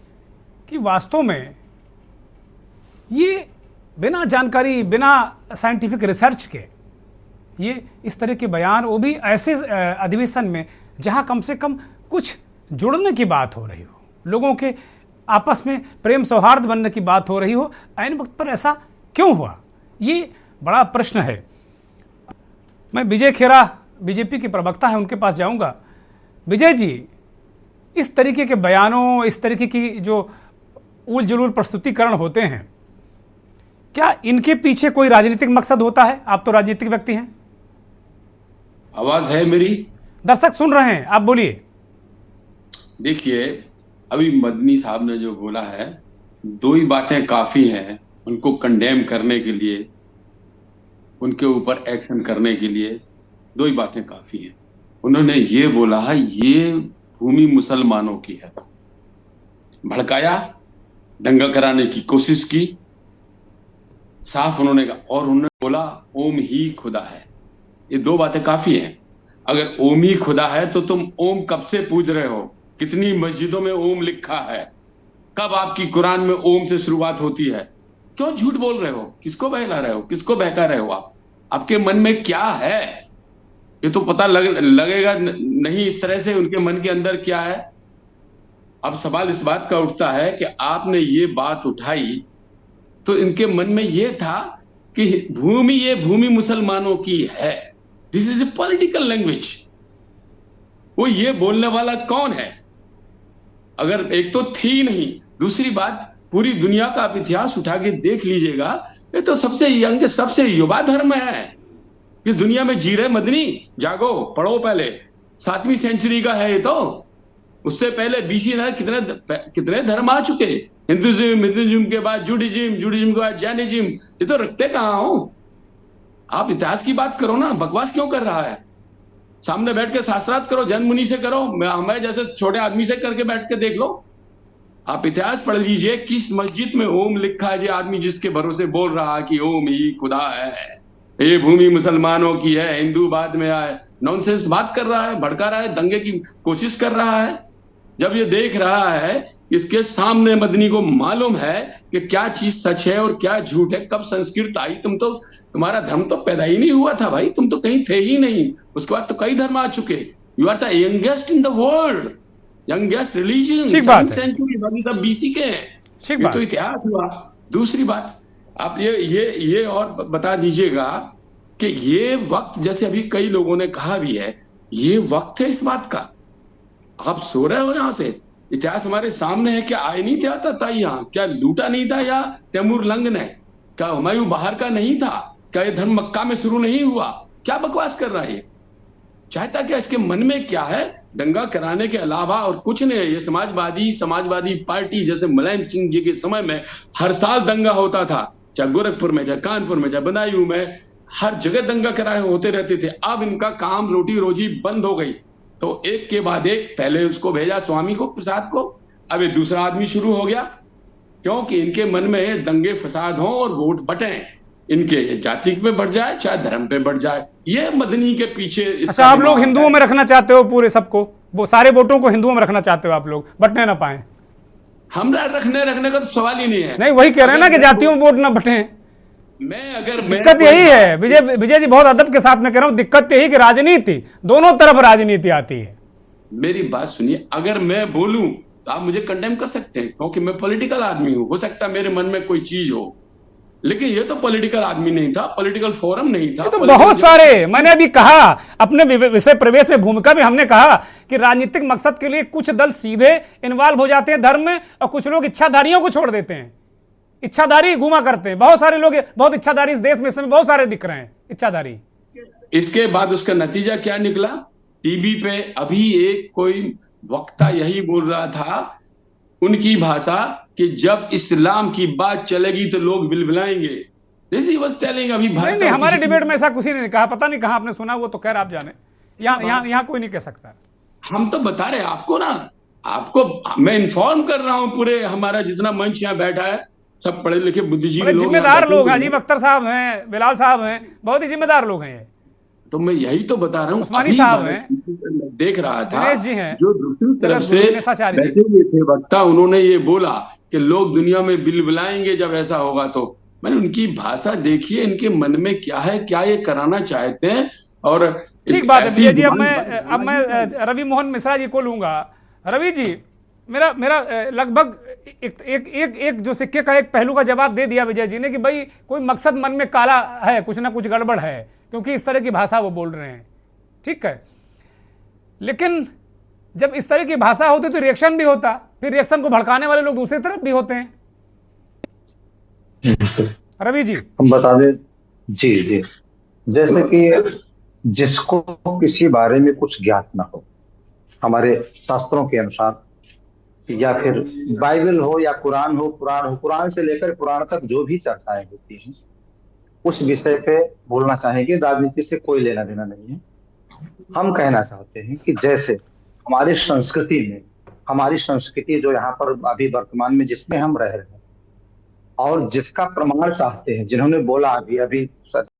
कि वास्तव में ये बिना जानकारी, बिना साइंटिफिक रिसर्च के ये इस तरह के बयान, वो भी ऐसे अधिवेशन में जहां कम से कम कुछ जुड़ने की बात हो रही हो, लोगों के आपस में प्रेम सौहार्द बनने की बात हो रही हो, ऐन वक्त पर ऐसा क्यों हुआ? ये बड़ा प्रश्न है। मैं विजय खेरा, बीजेपी के प्रवक्ता हैं, उनके पास जाऊंगा। विजय जी, इस तरीके के बयानों, इस तरीके की जो उल जुलूल प्रस्तुतिकरण होते हैं, क्या इनके पीछे कोई राजनीतिक मकसद होता है? आप तो राजनीतिक व्यक्ति हैं। आवाज है मेरी? दर्शक सुन रहे हैं, आप बोलिए। देखिए, अभी मदनी साहब ने जो बोला है, दो ही बातें काफी हैं उनको कंडेम करने के लिए, उनके ऊपर एक्शन करने के लिए। दो ही बातें काफी हैं। उन्होंने ये बोला है ये भूमि मुसलमानों की है, भड़काया, दंगा कराने की कोशिश की, साफ उन्होंने कहा। और उन्होंने बोला ओम ही खुदा है। ये दो बातें काफी हैं। अगर ओम ही खुदा है तो तुम ओम कब से पूज रहे हो? कितनी मस्जिदों में ओम लिखा है? कब आपकी कुरान में ओम से शुरुआत होती है? क्यों झूठ बोल रहे हो? किसको बहला रहे हो? किसको बहका रहे हो आप? आपके मन में क्या है ये तो पता लगेगा नहीं इस तरह से उनके मन के अंदर क्या है। अब सवाल इस बात का उठता है कि आपने ये बात उठाई तो इनके मन में ये था कि ये भूमि मुसलमानों की है। This is a political language. वो ये बोलने वाला कौन है? अगर एक तो थी नहीं, दूसरी बात पूरी दुनिया का आप इतिहास उठा के देख लीजिएगा, ये तो सबसे यंग, सबसे युवा धर्म है किस दुनिया में जी रहे। मदनी जागो, पढ़ो पहले, 7वीं सेंचुरी का है ये तो। उससे पहले बीसी कितने धर्म आ चुके। हिंदुइज्म के बाद जूडिज्म के बाद जैनिज्म। ये तो रखते कहां हो आप? इतिहास की बात करो ना, बकवास क्यों कर रहा है? सामने बैठ के शास्त्रार्थ करो, जन मुनि से करो, हमें जैसे छोटे आदमी से करके बैठ के देख लो। आप इतिहास पढ़ लीजिए, किस मस्जिद में ओम लिखा है? ये आदमी जिसके भरोसे बोल रहा है कि ओम ही खुदा है, ये भूमि मुसलमानों की है, हिंदू बाद में आए, नॉनसेंस बात कर रहा है, भड़का रहा है, दंगे की कोशिश कर रहा है। जब ये देख रहा है, इसके सामने मदनी को मालूम है कि क्या चीज सच है और क्या झूठ है, कब संस्कृत आई। तुम्हारा धर्म तो पैदा ही नहीं हुआ था भाई, तुम तो कहीं थे ही नहीं। उसके बाद तो कई धर्म आ चुके। You are the youngest in the world. Youngest religion ठीक बात है। सेंचुरी मतलब BC के हैं। ठीक ये बात तो है। इतिहास हुआ। दूसरी बात, आप ये और बता दीजिएगा कि ये वक्त, जैसे अभी कई लोगों ने कहा भी है, ये वक्त है इस बात का। आप सो रहे हो यहाँ से, इतिहास हमारे सामने है। क्या आए नहीं था यहाँ? क्या लूटा नहीं था या तैमूर लंग ने? क्या हुमायूं बाहर का नहीं था? क्या ये धर्म मक्का में शुरू नहीं हुआ? क्या बकवास कर रहा है ये? चाहता क्या? इसके मन में क्या है? दंगा कराने के अलावा और कुछ नहीं है। ये समाजवादी पार्टी, जैसे मुलायम सिंह जी के समय में हर साल दंगा होता था, चाहे गोरखपुर में, चाहे कानपुर में, चाहे बदायूं में, हर जगह दंगा कराए होते रहते थे। अब इनका काम, रोटी रोजी बंद हो गई, तो एक के बाद एक, पहले उसको भेजा स्वामी को, प्रसाद को, अब ये दूसरा आदमी शुरू हो गया, क्योंकि इनके मन में दंगे फसाद हों और वोट बटें, इनके जाति पे बढ़ जाए चाहे धर्म पे बढ़ जाए, ये मदनी के पीछे। अच्छा, आप लोग हिंदुओं में रखना चाहते हो पूरे सबको, वो सारे वोटों को हिंदुओं में रखना चाहते हो आप लोग, बटने ना पाए? हमरा रखने का तो सवाल ही नहीं है। नहीं, वही कह रहे हैं ना कि जातियों में वोट ना बटे। दिक्कत यही है विजय जी, बहुत अदब के साथ में कह रहा हूं, दिक्कत यही कि राजनीति, दोनों तरफ राजनीति आती है। मेरी बात सुनिए, अगर मैं बोलूं तो आप मुझे कंडेम कर सकते हैं, क्योंकि मैं पॉलिटिकल आदमी हूं। हो सकता है मेरे मन में कोई चीज हो, लेकिन ये तो पॉलिटिकल आदमी नहीं था, पॉलिटिकल फोरम नहीं था। तो बहुत सारे, मैंने अभी कहा अपने विषय प्रवेश में, भूमिका में हमने कहा कि राजनीतिक मकसद के लिए कुछ दल सीधे इन्वॉल्व हो जाते हैं धर्म में, और कुछ लोग इच्छाधारियों को छोड़ देते हैं, इच्छाधारी घुमा करते हैं। बहुत सारे लोग, बहुत इच्छाधारी इस देश में इस समय बहुत सारे दिख रहे हैं, इच्छाधारी। इसके बाद उसका नतीजा क्या निकला? टीवी पे अभी एक कोई वक्ता यही बोल रहा था, उनकी भाषा, कि जब इस्लाम की बात चलेगी तो लोग बिलबिलाएंगे। This he was telling. अभी नहीं, हमारे डिबेट में ऐसा किसी ने कहा, पता नहीं कहां आपने सुना, वो तो खैर आप जाने, यहाँ कोई नहीं कह सकता। हम तो बता रहे हैं आपको ना, आपको मैं इन्फॉर्म कर रहा हूं। पूरे हमारा जितना मंच यहाँ बैठा है सब पढ़े लिखे बुद्धिजीवी लोग, जिम्मेदार लोग, अजीब अख्तर साहब हैं, बिलाल साहब हैं, बहुत ही जिम्मेदार लोग हैं। तो मैं यही तो बता रहा हूँ। उस्मानी साहब हैं, देख रहा था, दिनेश जी हैं, जो दूसरी तरफ से बैठे हुए थे वक्ता, उन्होंने ये बोला कि लोग दुनिया में बिलबिलाएंगे जब ऐसा होगा। तो मैंने उनकी भाषा देखी है, इनके मन में क्या है, क्या ये कराना चाहते हैं। और ठीक बात है विजय जी। अब मैं रवि मोहन मिश्रा जी को लूंगा। रवि जी, मेरा लगभग एक जो सिक्के का एक पहलू का जवाब दे दिया विजय जी ने कि भाई कोई मकसद मन में काला है, कुछ ना कुछ गड़बड़ है, क्योंकि इस तरह की भाषा वो बोल रहे हैं। ठीक है, लेकिन जब इस तरह की भाषा होती तो रिएक्शन भी होता, फिर रिएक्शन को भड़काने वाले लोग दूसरी तरफ भी होते हैं। रवि जी, हम बता दें। जी, जैसे कि जिसको किसी बारे में कुछ ज्ञात ना हो, हमारे शास्त्रों के अनुसार, या फिर बाइबल हो या कुरान हो, कुरान से लेकर पुराण तक जो भी चर्चाएं होती हैं, उस विषय पे बोलना चाहेंगे। राजनीति से कोई लेना देना नहीं है। हम कहना चाहते हैं कि जैसे हमारी संस्कृति जो यहाँ पर अभी वर्तमान में जिसमें हम रह रहे हैं, और जिसका प्रमाण चाहते हैं, जिन्होंने बोला अभी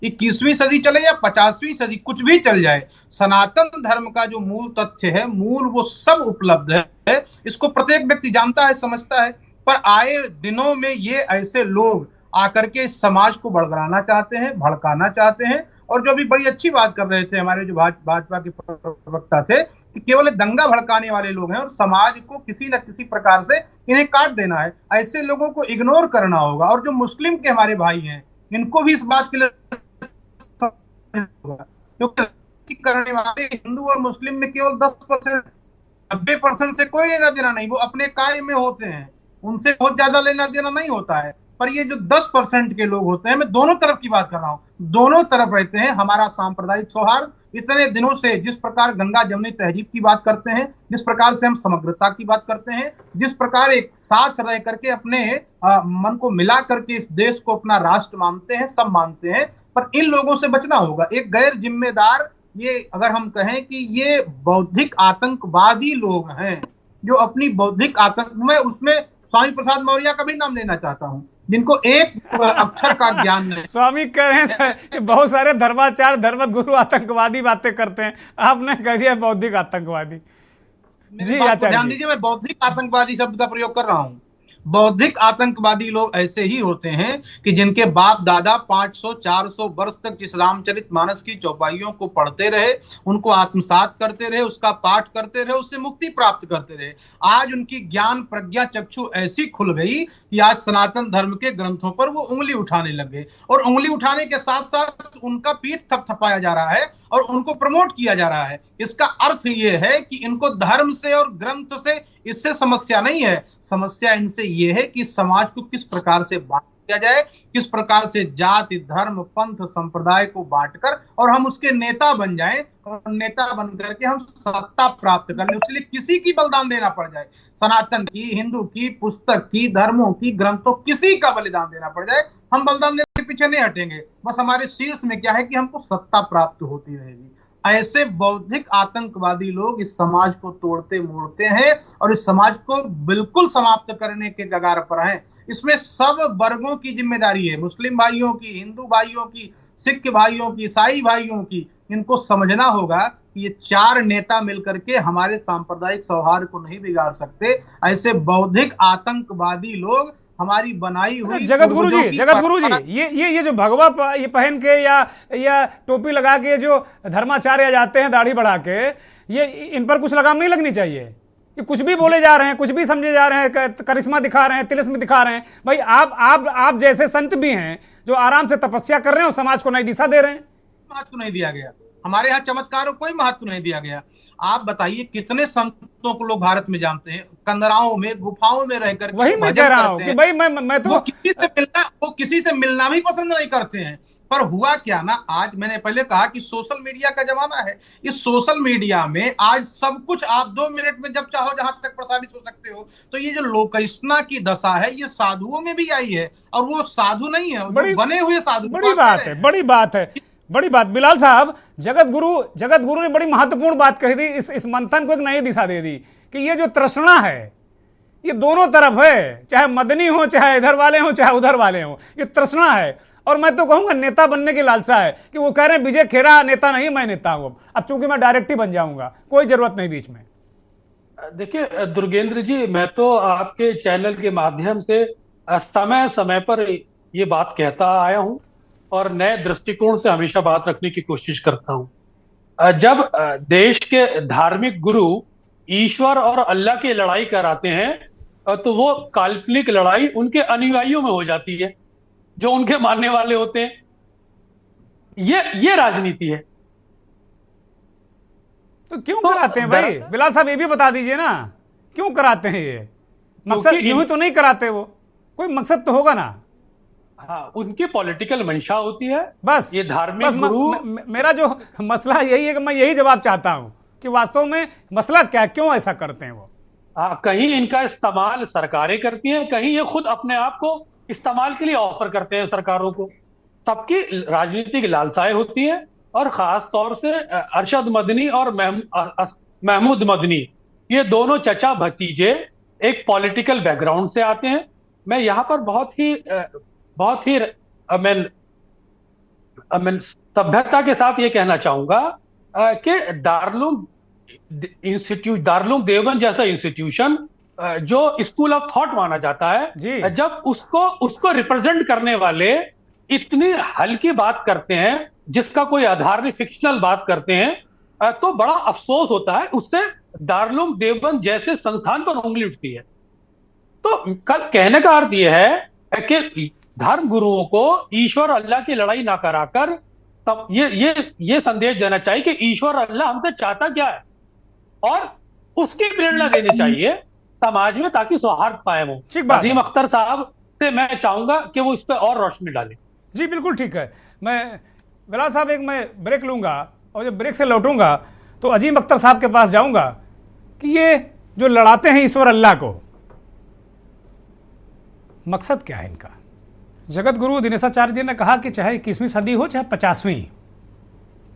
21वीं सदी चले या 50वीं सदी, कुछ भी चल जाए, सनातन धर्म का जो मूल तथ्य है, मूल, वो सब उपलब्ध है। इसको प्रत्येक व्यक्ति जानता है, समझता है। पर आए दिनों में ये ऐसे लोग आकर के समाज को बड़बड़ाना चाहते हैं, भड़काना चाहते हैं। और जो अभी बड़ी अच्छी बात कर रहे थे हमारे जो भाजपा के प्रवक्ता थे, कि केवल दंगा भड़काने वाले लोग हैं और समाज को किसी न किसी प्रकार से इन्हें काट देना है। ऐसे लोगों को इग्नोर करना होगा। और जो मुस्लिम के हमारे भाई हैं, इनको भी इस बात के लिए, क्योंकि करने वाले हिंदू और मुस्लिम में केवल 10%, 90% से कोई लेना देना नहीं। वो अपने कार्य में होते हैं, उनसे बहुत ज्यादा लेना देना नहीं होता है। पर ये जो 10% के लोग होते हैं, मैं दोनों तरफ की बात कर रहा हूँ, दोनों तरफ रहते हैं। हमारा सांप्रदायिक सौहार्द इतने दिनों से, जिस प्रकार गंगा जमुनी तहजीब की बात करते हैं, जिस प्रकार से हम समग्रता की बात करते हैं, जिस प्रकार एक साथ रह करके अपने मन को मिला करके इस देश को अपना राष्ट्र मानते हैं, सब मानते हैं। पर इन लोगों से बचना होगा। एक गैर जिम्मेदार, ये अगर हम कहें कि ये बौद्धिक आतंकवादी लोग हैं, जो अपनी बौद्धिक आतंक, मैं उसमें स्वामी प्रसाद मौर्य का भी नाम लेना चाहता हूं, जिनको एक अक्षर का ज्ञान नहीं। स्वामी कह रहे हैं कि बहुत सारे धर्माचार्य, धर्मगुरु आतंकवादी बातें करते हैं, आपने कह दिया बौद्धिक आतंकवादी। जी, ध्यान दीजिए, मैं बौद्धिक आतंकवादी शब्द का प्रयोग कर रहा हूं। बौद्धिक आतंकवादी लोग ऐसे ही होते हैं कि जिनके बाप दादा 500-400 वर्ष तक जिस रामचरितमानस की चौपाइयों को पढ़ते रहे, उनको आत्मसात करते रहे, उसका पाठ करते रहे, उससे मुक्ति प्राप्त करते रहे। आज उनकी ज्ञान प्रज्ञा चक्षु ऐसी खुल गई कि आज सनातन धर्म के ग्रंथों पर वो उंगली उठाने लगे, और उंगली उठाने के साथ साथ उनका पीठ थपथपाया जा रहा है और उनको प्रमोट किया जा रहा है। इसका अर्थ ये है कि इनको धर्म से और ग्रंथ से इससे समस्या नहीं है, समस्या इनसे ये है कि समाज को किस प्रकार से बांट किया जाए, किस प्रकार से जाति धर्म पंथ संप्रदाय को बांटकर और हम उसके नेता बन जाएं, और नेता बन करके हम सत्ता प्राप्त कर लें, उसके लिए किसी की बलिदान देना पड़ जाए, सनातन की, हिंदू की, पुस्तक की, धर्मों की, ग्रंथों, किसी का बलिदान देना पड़ जाए, हम बलिदान देने के पीछे नहीं हटेंगे। बस हमारे शीर्ष में क्या है कि हमको सत्ता प्राप्त होती रहेगी। ऐसे बौद्धिक आतंकवादी लोग इस समाज को तोड़ते मोड़ते हैं और इस समाज को बिल्कुल समाप्त करने के कगार पर हैं। इसमें सब वर्गों की जिम्मेदारी है, मुस्लिम भाइयों की, हिंदू भाइयों की, सिख भाइयों की, ईसाई भाइयों की। इनको समझना होगा कि ये चार नेता मिलकर के हमारे सांप्रदायिक सौहार्द को नहीं बिगाड़ सकते। ऐसे बौद्धिक आतंकवादी लोग हमारी बनाई हुई जगत गुरु जी, ये जो भगवा ये पहन के या टोपी लगा के जो धर्माचार्य जाते हैं दाढ़ी बढ़ा के, ये इन पर कुछ लगाम नहीं लगनी चाहिए। ये कुछ भी बोले जा रहे हैं, कुछ भी समझे जा रहे हैं, करिश्मा दिखा रहे हैं, तिलिस्म दिखा रहे हैं। भाई आप जैसे संत भी हैं जो आराम से तपस्या कर रहे हैं और समाज को नई दिशा दे रहे हैं। महत्व नहीं दिया गया, हमारे यहाँ चमत्कारों को कोई महत्व नहीं दिया गया। आप बताइए कितने संतों को लोग भारत में जानते हैं, कंदराओं में, गुफाओं में रहकर, वही मैं कह रहा हूं कि भाई मैं तो वो किसी से मिलना भी पसंद नहीं करते हैं। पर हुआ क्या ना, आज मैंने पहले कहा कि सोशल मीडिया का जमाना है। इस सोशल मीडिया में आज सब कुछ आप 2 मिनट में जब चाहो जहां तक प्रसारित हो सकते हो। तो ये जो लोकैष्णा की दशा है ये साधुओं में भी आई है, और वो साधु नहीं है, बने हुए साधु। बड़ी बात है बड़ी बात। बिलाल साहब, जगत गुरु ने बड़ी महत्वपूर्ण बात कही थी, इस मंथन को एक नई दिशा दे दी कि ये जो तृष्णा है ये दोनों तरफ है, चाहे मदनी हो, चाहे इधर वाले हो, चाहे उधर वाले हो, ये तृष्णा है। और मैं तो कहूंगा नेता बनने की लालसा है कि वो कह रहे हैं विजय खेरा नेता नहीं, मैं नेता हूं। अब चूंकि मैं डायरेक्ट ही बन जाऊंगा, कोई जरूरत नहीं बीच में। देखिए दुर्गेंद्र जी, मैं तो आपके चैनल के माध्यम से समय समय पर ये बात कहता आया हूं और नए दृष्टिकोण से हमेशा बात रखने की कोशिश करता हूं। जब देश के धार्मिक गुरु ईश्वर और अल्लाह की लड़ाई कराते हैं तो वो काल्पनिक लड़ाई उनके अनुयायियों में हो जाती है, जो उनके मानने वाले होते हैं। ये राजनीति है। तो क्यों कराते हैं भाई? बिलाल साहब ये भी बता दीजिए ना, क्यों कराते हैं? ये मकसद यूं ही तो नहीं कराते, वो कोई मकसद तो होगा ना। हाँ, उनकी पॉलिटिकल मंशा होती है। बस ये धार्मिक गुरु मेरा जो मसला यही है कि मैं यही जवाब चाहता हूं कि वास्तव में मसला क्या, क्यों ऐसा करते हैं वो। कहीं इनका इस्तेमाल सरकारें करती हैं, कहीं ये खुद अपने आप को इस्तेमाल के लिए ऑफर करते हैं सरकारों को। सबकी राजनीतिक लालसाएं होती हैं, और खास तौर से अरशद मदनी और महमूद मदनी, ये दोनों चचा भतीजे एक पॉलिटिकल बैकग्राउंड से आते हैं। मैं यहाँ पर बहुत ही सभ्यता के साथ ये कहना चाहूंगा कि दारुल देवबंद जैसा इंस्टीट्यूशन जो स्कूल ऑफ थॉट माना जाता है, जब उसको रिप्रेजेंट करने वाले इतनी हल्की बात करते हैं जिसका कोई आधार नहीं, फिक्शनल बात करते हैं, तो बड़ा अफसोस होता है। उससे दारुल देवबंद जैसे संस्थान पर उंगली उठती है। तो कल कहने का अर्थ यह है कि धर्म गुरुओं को ईश्वर अल्लाह की लड़ाई ना कराकर तब ये संदेश देना चाहिए कि ईश्वर अल्लाह हमसे चाहता क्या है, और उसकी प्रेरणा देनी चाहिए समाज में, ताकि सौहार्द कायम हो। अजीम अख्तर साहब से मैं चाहूंगा कि वो इस पर और रोशनी डालें। जी बिल्कुल ठीक है। मैं बिलाल साहब मैं ब्रेक लूंगा, और जब ब्रेक से लौटूंगा तो अजीम अख्तर साहब के पास जाऊंगा कि ये जो लड़ाते हैं ईश्वर अल्लाह को, मकसद क्या है इनका। जगत गुरु दिनेशाचार्य जी ने कहा कि चाहे 21वीं सदी हो चाहे 50वीं,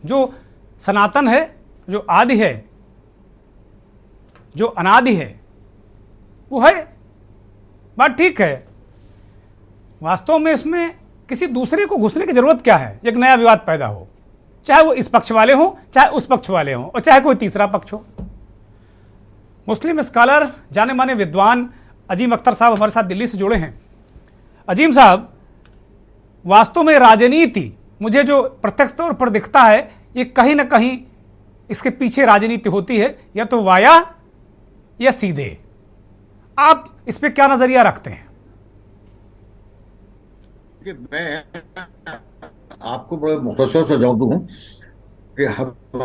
जो सनातन है, जो आदि है, जो अनादि है, वो है। बात ठीक है। वास्तव में इसमें किसी दूसरे को घुसने की जरूरत क्या है? एक नया विवाद पैदा हो, चाहे वो इस पक्ष वाले हो, चाहे उस पक्ष वाले हो, और चाहे कोई तीसरा पक्ष हो। मुस्लिम स्कॉलर, जाने माने विद्वान अजीम अख्तर साहब हमारे साथ दिल्ली से जुड़े हैं। अजीम साहब, वास्तव में राजनीति मुझे जो प्रत्यक्ष तौर पर दिखता है, ये कहीं ना कहीं इसके पीछे राजनीति होती है, या तो वाया या सीधे। आप इस पे क्या नजरिया रखते हैं? कि मैं आपको बड़े मुख्तसर से जवाब दूं कि हमारे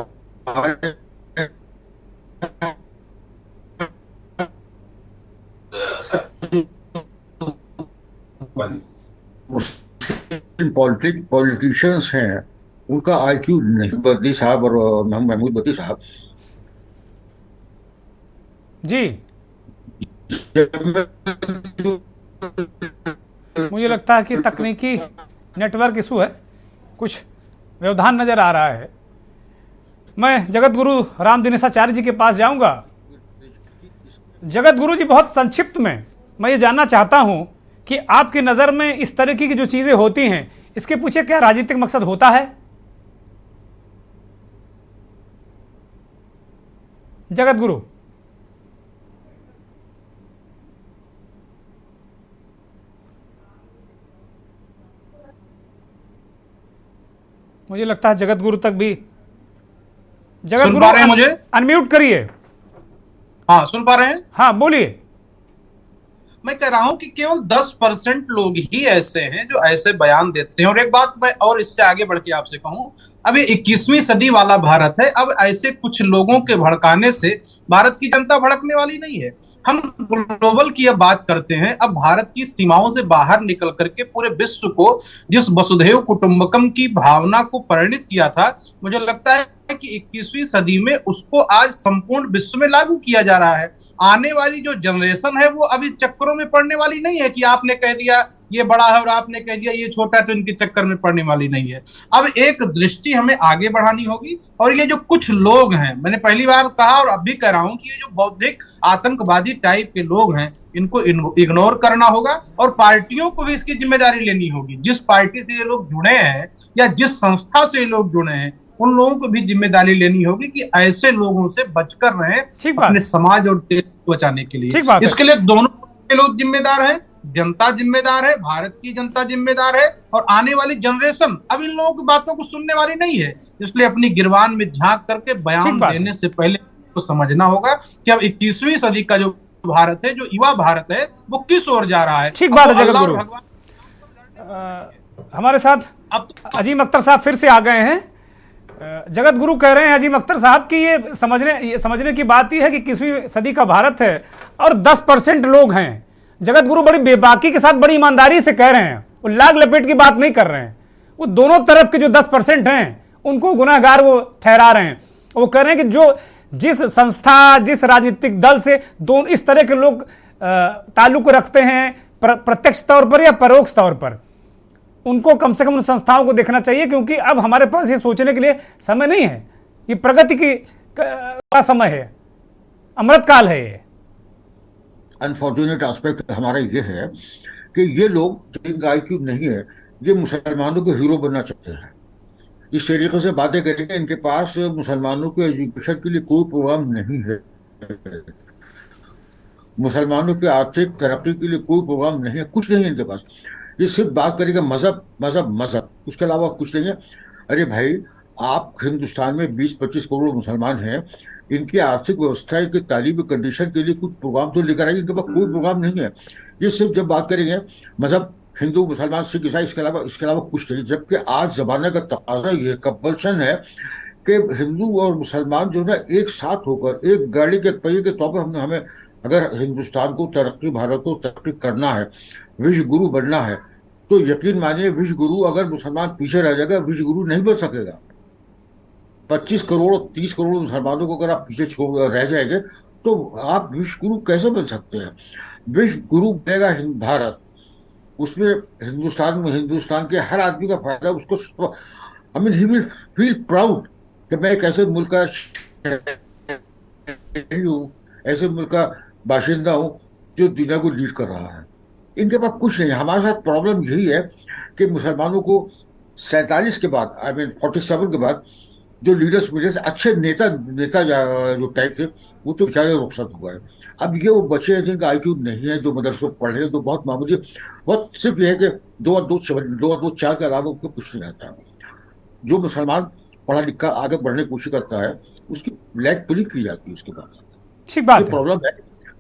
पॉलिटिशियंस हैं, उनका आईक्यू नहीं, बद्दी साहब और महमूद बद्दी साहब जी, मुझे लगता है कि तकनीकी नेटवर्क इशू है, कुछ व्यवधान नजर आ रहा है। मैं जगत गुरु राम दिनेशाचार्य जी के पास जाऊंगा। जगत गुरु जी, बहुत संक्षिप्त में मैं ये जानना चाहता हूं कि आपकी नज़र में इस तरह की जो चीज़ें होती हैं, इसके पीछे क्या राजनीतिक मकसद होता है? जगत गुरु। मुझे लगता है जगत गुरु तक भी, जगत सुन गुरु पा रहे हैं मुझे? अनम्यूट करिए। हाँ, सुन पा रहे हैं? हाँ, बोलिए। मैं कह रहा हूं कि केवल 10% लोग ही ऐसे हैं जो ऐसे बयान देते हैं। और एक बात मैं और इससे आगे बढ़ के आपसे कहूं, अभी 21वीं सदी वाला भारत है। अब ऐसे कुछ लोगों के भड़काने से भारत की जनता भड़कने वाली नहीं है। हम ग्लोबल की अब बात करते हैं। अब भारत की सीमाओं से बाहर निकल करके पूरे विश्व को जिस वसुधैव कुटुंबकम की भावना को परिणित किया था, मुझे लगता है कि 21वीं सदी में उसको आज संपूर्ण विश्व में लागू किया जा रहा है। आने वाली जो जनरेशन है वो अभी चक्करों में पड़ने वाली नहीं है कि आपने कह दिया ये बड़ा है और आपने कह दिया ये छोटा है, तो इनके चक्कर में पड़ने वाली नहीं है। अब एक दृष्टि हमें आगे बढ़ानी होगी। और ये जो कुछ लोग हैं, मैंने पहली बार कहा और अब भी कह रहा हूं कि ये जो बौद्धिक आतंकवादी टाइप के लोग हैं, इनको इग्नोर करना होगा और पार्टियों को भी इसकी जिम्मेदारी लेनी होगी। जिस पार्टी से ये लोग जुड़े हैं या जिस संस्था से ये लोग जुड़े हैं, उन लोगों को भी जिम्मेदारी लेनी होगी कि ऐसे लोगों से बचकर रहें अपने समाज और देश को बचाने के लिए। इसके लिए दोनों के लोग जिम्मेदार हैं, जनता जिम्मेदार है, भारत की जनता जिम्मेदार है और आने वाली जनरेशन अब इन लोगों की बातों को सुनने वाली नहीं है। इसलिए अपनी गिरबान में झांक करके बयान देने से पहले तो समझना होगा कि अब 21वीं सदी का जो भारत है, जो युवा भारत है, वो किस ओर जा रहा है। ठीक बात है जगत गुरु। हमारे साथ अजीम अख्तर साहब फिर से आ गए हैं। जगत गुरु कह रहे हैं अजीम अख्तर साहब कि ये समझने की बात यह है कि 21वीं सदी का भारत है और 10% लोग हैं। जगत गुरु बड़ी बेबाकी के साथ बड़ी ईमानदारी से कह रहे हैं, वो लाग लपेट की बात नहीं कर रहे हैं। वो दोनों तरफ के जो 10% हैं उनको गुनाहगार वो ठहरा रहे हैं। वो कह रहे हैं कि जो जिस संस्था, जिस राजनीतिक दल से दोनों इस तरह के लोग ताल्लुक रखते हैं, प्रत्यक्ष तौर पर या परोक्ष तौर पर, उनको कम से कम उन संस्थाओं को देखना चाहिए, क्योंकि अब हमारे पास ये सोचने के लिए समय नहीं है। ये प्रगति का समय है, अमृतकाल है। ये अनफॉर्चुनेट एस्पेक्ट हमारा ये है कि ये लोग जिनका आईक्यू नहीं है, ये मुसलमानों के हीरो बनना चाहते हैं। इस तरीके से बातें करेंगे, इनके पास मुसलमानों के एजुकेशन के लिए कोई प्रोग्राम नहीं है, मुसलमानों के आर्थिक तरक्की के लिए कोई प्रोग्राम नहीं है, कुछ नहीं है इनके पास। ये सिर्फ बात करेगा मजहब मजहब मजहब, उसके अलावा कुछ नहीं है। अरे भाई, आप हिंदुस्तान में 20-25 करोड़ मुसलमान हैं, इनकी आर्थिक व्यवस्था, इनकी तालीमी कंडीशन के लिए कुछ प्रोग्राम तो लेकर आइए। इनके पास कोई प्रोग्राम नहीं है। ये सिर्फ जब बात करेंगे मजहब, हिंदू, मुसलमान, सिख, ईसाई, इसके अलावा कुछ नहीं। जबकि आज जमाने का तकाजा ये कंपल्सन है कि हिंदू और मुसलमान जो है एक साथ होकर एक गाड़ी के पहिए के तौर पर हमें अगर हिंदुस्तान को तरक्की, भारत को तरक्की करना है, विश्व गुरु बनना है, तो यकीन मानिए विश्व गुरु अगर मुसलमान पीछे रह जाएगा, विश्व गुरु नहीं बन सकेगा। 25 करोड़ 30 करोड़ मुसलमानों को अगर आप पीछे छोड़ रह जाएंगे तो आप विश्व गुरु कैसे बन सकते हैं? विश्व गुरु बनेगा भारत, उसमें हिंदुस्तान के हर आदमी का फायदा उसको। I mean he will feel proud कि मैं एक ऐसे मुल्क का ऐसे मुल्क का बाशिंदा हूँ जो दुनिया को लीड कर रहा है। इनके पास कुछ नहीं है। हमारे साथ प्रॉब्लम यही है कि मुसलमानों को 47 के बाद, आई मीन 47 के बाद जो लीडर्स मिले थे, अच्छे नेता जो टाइप थे, वो तो बेचारे रुखसत हुआ है। अब ये वो बच्चे हैं जिनका IQ नहीं है, जो मदरसों में पढ़ रहे हैं, तो बहुत मामूली, बहुत सिर्फ ये है कि 2 और 2 4 के अलावा उनको कुछ नहीं आता। जो मुसलमान पढ़ा लिखा आगे बढ़ने की कोशिश करता है, उसकी लैग पूरी की जाती है उसके बाद। ठीक बात ये है। प्रॉब्लम है।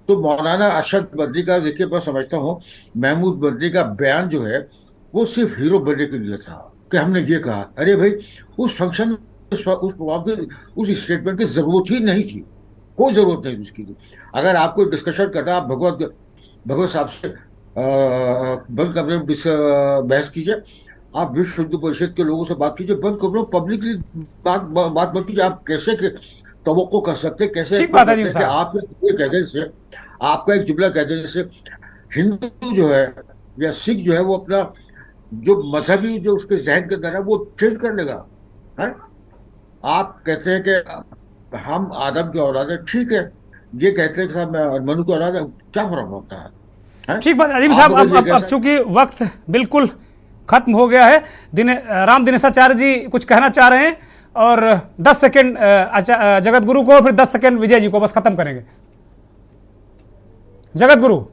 तो मौलाना अरशद बद्री का, देखिए मैं समझता हूँ, महमूद बद्री का बयान जो है वो सिर्फ हीरो बनने के लिए था कि हमने ये कहा। अरे भाई, उस फंक्शन में उस प्रोग्राम की, उस स्टेटमेंट की जरूरत ही नहीं थी, कोई जरूरत नहीं उसकी थी। अगर आपको डिस्कशन करना, आप भगवत साहब से बंद कमरे में बहस कीजिए, आप विश्व हिंदू परिषद के लोगों से बात कीजिए, बंद कमरे पब्लिकली बात मत कीजिए। आप कैसे तवक्को कर सकते, कैसे ठीक बात है जी कि साहब। आप एक कहने से, आपका एक जुमला कह देने से हिंदू जो है या सिख जो है वो अपना जो मजहबी जो उसके जहन के अंदर है वो चेंज कर लेगा, है? आप कहते हैं कि हम आदम की औलाद है, ठीक है। ये कहते हैं कि साहब मैं मनु की औलाद है, क्या फर्क होता है? ठीक बात अजीम साहब। अब चूंकि वक्त बिल्कुल खत्म हो गया है, राम दिनेशाचार्य जी कुछ कहना चाह रहे हैं और 10 सेकेंड जगत गुरु को, फिर 10 सेकेंड विजय जी को, बस खत्म करेंगे। जगत गुरु।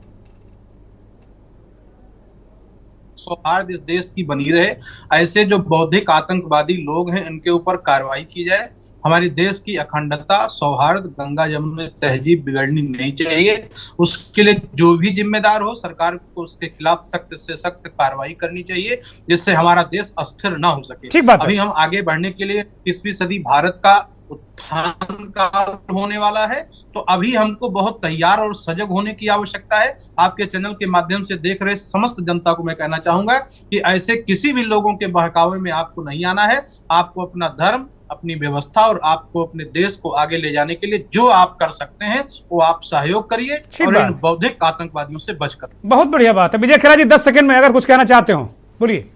सौहार्द इस देश की बनी रहे, ऐसे जो बौद्धिक आतंकवादी लोग हैं इनके ऊपर कार्रवाई की जाए। हमारे देश की अखंडता, सौहार्द, गंगा जमुना तहजीब बिगड़नी नहीं चाहिए। उसके लिए जो भी जिम्मेदार हो, सरकार को उसके खिलाफ सख्त से सख्त कार्रवाई करनी चाहिए, जिससे हमारा देश अस्थिर ना हो सके। ठीक बात है। अभी हम आगे बढ़ने के लिए 20वीं सदी भारत का उत्थान का होने वाला है, तो अभी हमको बहुत तैयार और सजग होने की आवश्यकता है। आपके चैनल के माध्यम से देख रहे समस्त जनता को मैं कहना चाहूंगा कि ऐसे किसी भी लोगों के बहकावे में आपको नहीं आना है। आपको अपना धर्म, अपनी व्यवस्था और आपको अपने देश को आगे ले जाने के लिए जो आप कर सकते हैं वो आप सहयोग करिए और इन बौद्धिक आतंकवादियों से बचकर। बहुत बढ़िया बात है। विजय खेरा जी 10 सेकंड में अगर कुछ कहना चाहते हो बोलिए।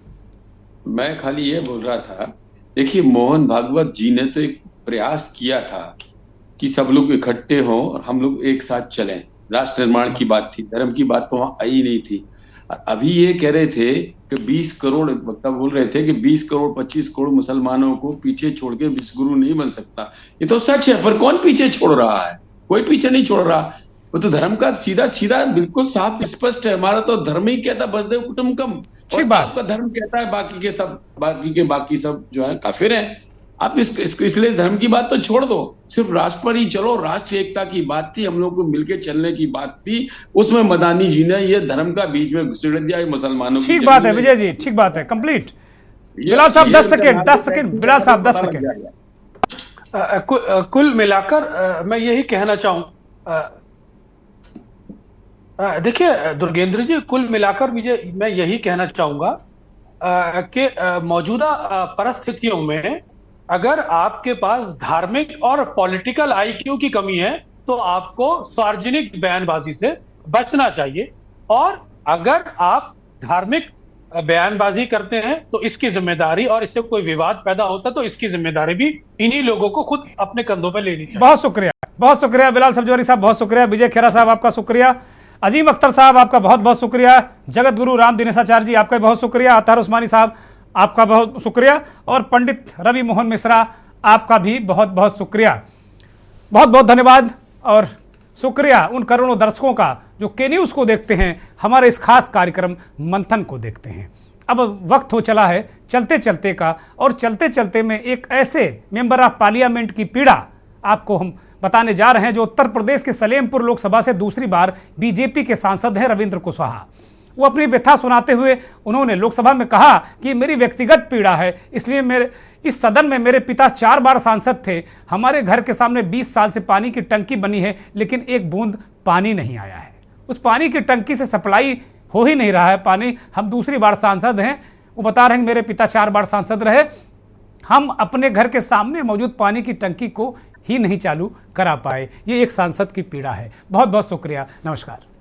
मैं खाली ये बोल रहा था, देखिए मोहन भागवत जी ने तो एक प्रयास किया था कि सब लोग इकट्ठे हों और हम लोग एक साथ चलें। राष्ट्र निर्माण की बात थी, धर्म की बात तो वहां आई नहीं थी। अभी ये कह रहे थे कि 20 करोड़ वक्ता बोल रहे थे कि 20 करोड़ 25 करोड़ मुसलमानों को पीछे छोड़ के विश्व गुरु नहीं बन सकता। ये तो सच है, पर कौन पीछे छोड़ रहा है? कोई पीछे नहीं छोड़ रहा। वो तो धर्म का सीधा सीधा बिल्कुल साफ स्पष्ट है। हमारा तो धर्म ही कहता वसुदेव कुटुंबकम, और आपका धर्म कहता है बाकी सब जो है काफिर हैं। आप इसलिए धर्म की बात तो छोड़ दो, सिर्फ राष्ट्र पर ही चलो। राष्ट्र एकता की बात थी, हम लोग को मिलकर चलने की बात थी। उसमें मदानी जी ने ये धर्म का बीच में घुसेड़ दिया मुसलमानों की। ठीक बात है विजय जी, ठीक बात है, कंप्लीट। बिलाल साहब 10 सेकंड। बिलाल साहब 10 सेकंड। कुल मिलाकर मैं यही कहना चाहूँ, देखिए दुर्गेंद्र जी, कुल मिलाकर विजय मैं यही कहना चाहूंगा कि मौजूदा परिस्थितियों में अगर आपके पास धार्मिक और पॉलिटिकल IQ की कमी है तो आपको सार्वजनिक बयानबाजी से बचना चाहिए, और अगर आप धार्मिक बयानबाजी करते हैं तो इसकी जिम्मेदारी, और इससे कोई विवाद पैदा होता तो इसकी जिम्मेदारी भी इन्हीं लोगों को खुद अपने कंधों पर लेनी चाहिए। बहुत शुक्रिया बिलाल सब्जवारी साहब, बहुत शुक्रिया। विजय खेरा साहब आपका शुक्रिया। अजीम अख्तर साहब आपका बहुत बहुत शुक्रिया। जगत गुरु राम दिनेशाचार्य जी आपका बहुत शुक्रिया। अतहर उस्मानी साहब आपका बहुत शुक्रिया, और पंडित रवि मोहन मिश्रा आपका भी बहुत बहुत शुक्रिया। बहुत बहुत धन्यवाद और शुक्रिया उन करोड़ों दर्शकों का जो के न्यूज़ को देखते हैं, हमारे इस खास कार्यक्रम मंथन को देखते हैं। अब वक्त हो चला है चलते चलते का, और चलते चलते में एक ऐसे मेंबर ऑफ पार्लियामेंट की पीड़ा आपको हम बताने जा रहे हैं जो उत्तर प्रदेश के सलेमपुर लोकसभा से दूसरी बार बीजेपी के सांसद हैं रविंद्र कुशवाहा। वो अपनी व्यथा सुनाते हुए उन्होंने लोकसभा में कहा कि मेरी व्यक्तिगत पीड़ा है, इसलिए मेरे इस सदन में मेरे पिता 4 बार सांसद थे। हमारे घर के सामने 20 साल से पानी की टंकी बनी है, लेकिन एक बूंद पानी नहीं आया है। उस पानी की टंकी से सप्लाई हो ही नहीं रहा है पानी। हम दूसरी बार सांसद हैं। वो बता रहे हैं मेरे पिता 4 बार सांसद रहे, हम अपने घर के सामने मौजूद पानी की टंकी को ही नहीं चालू करा पाए। ये एक सांसद की पीड़ा है। बहुत बहुत शुक्रिया, नमस्कार।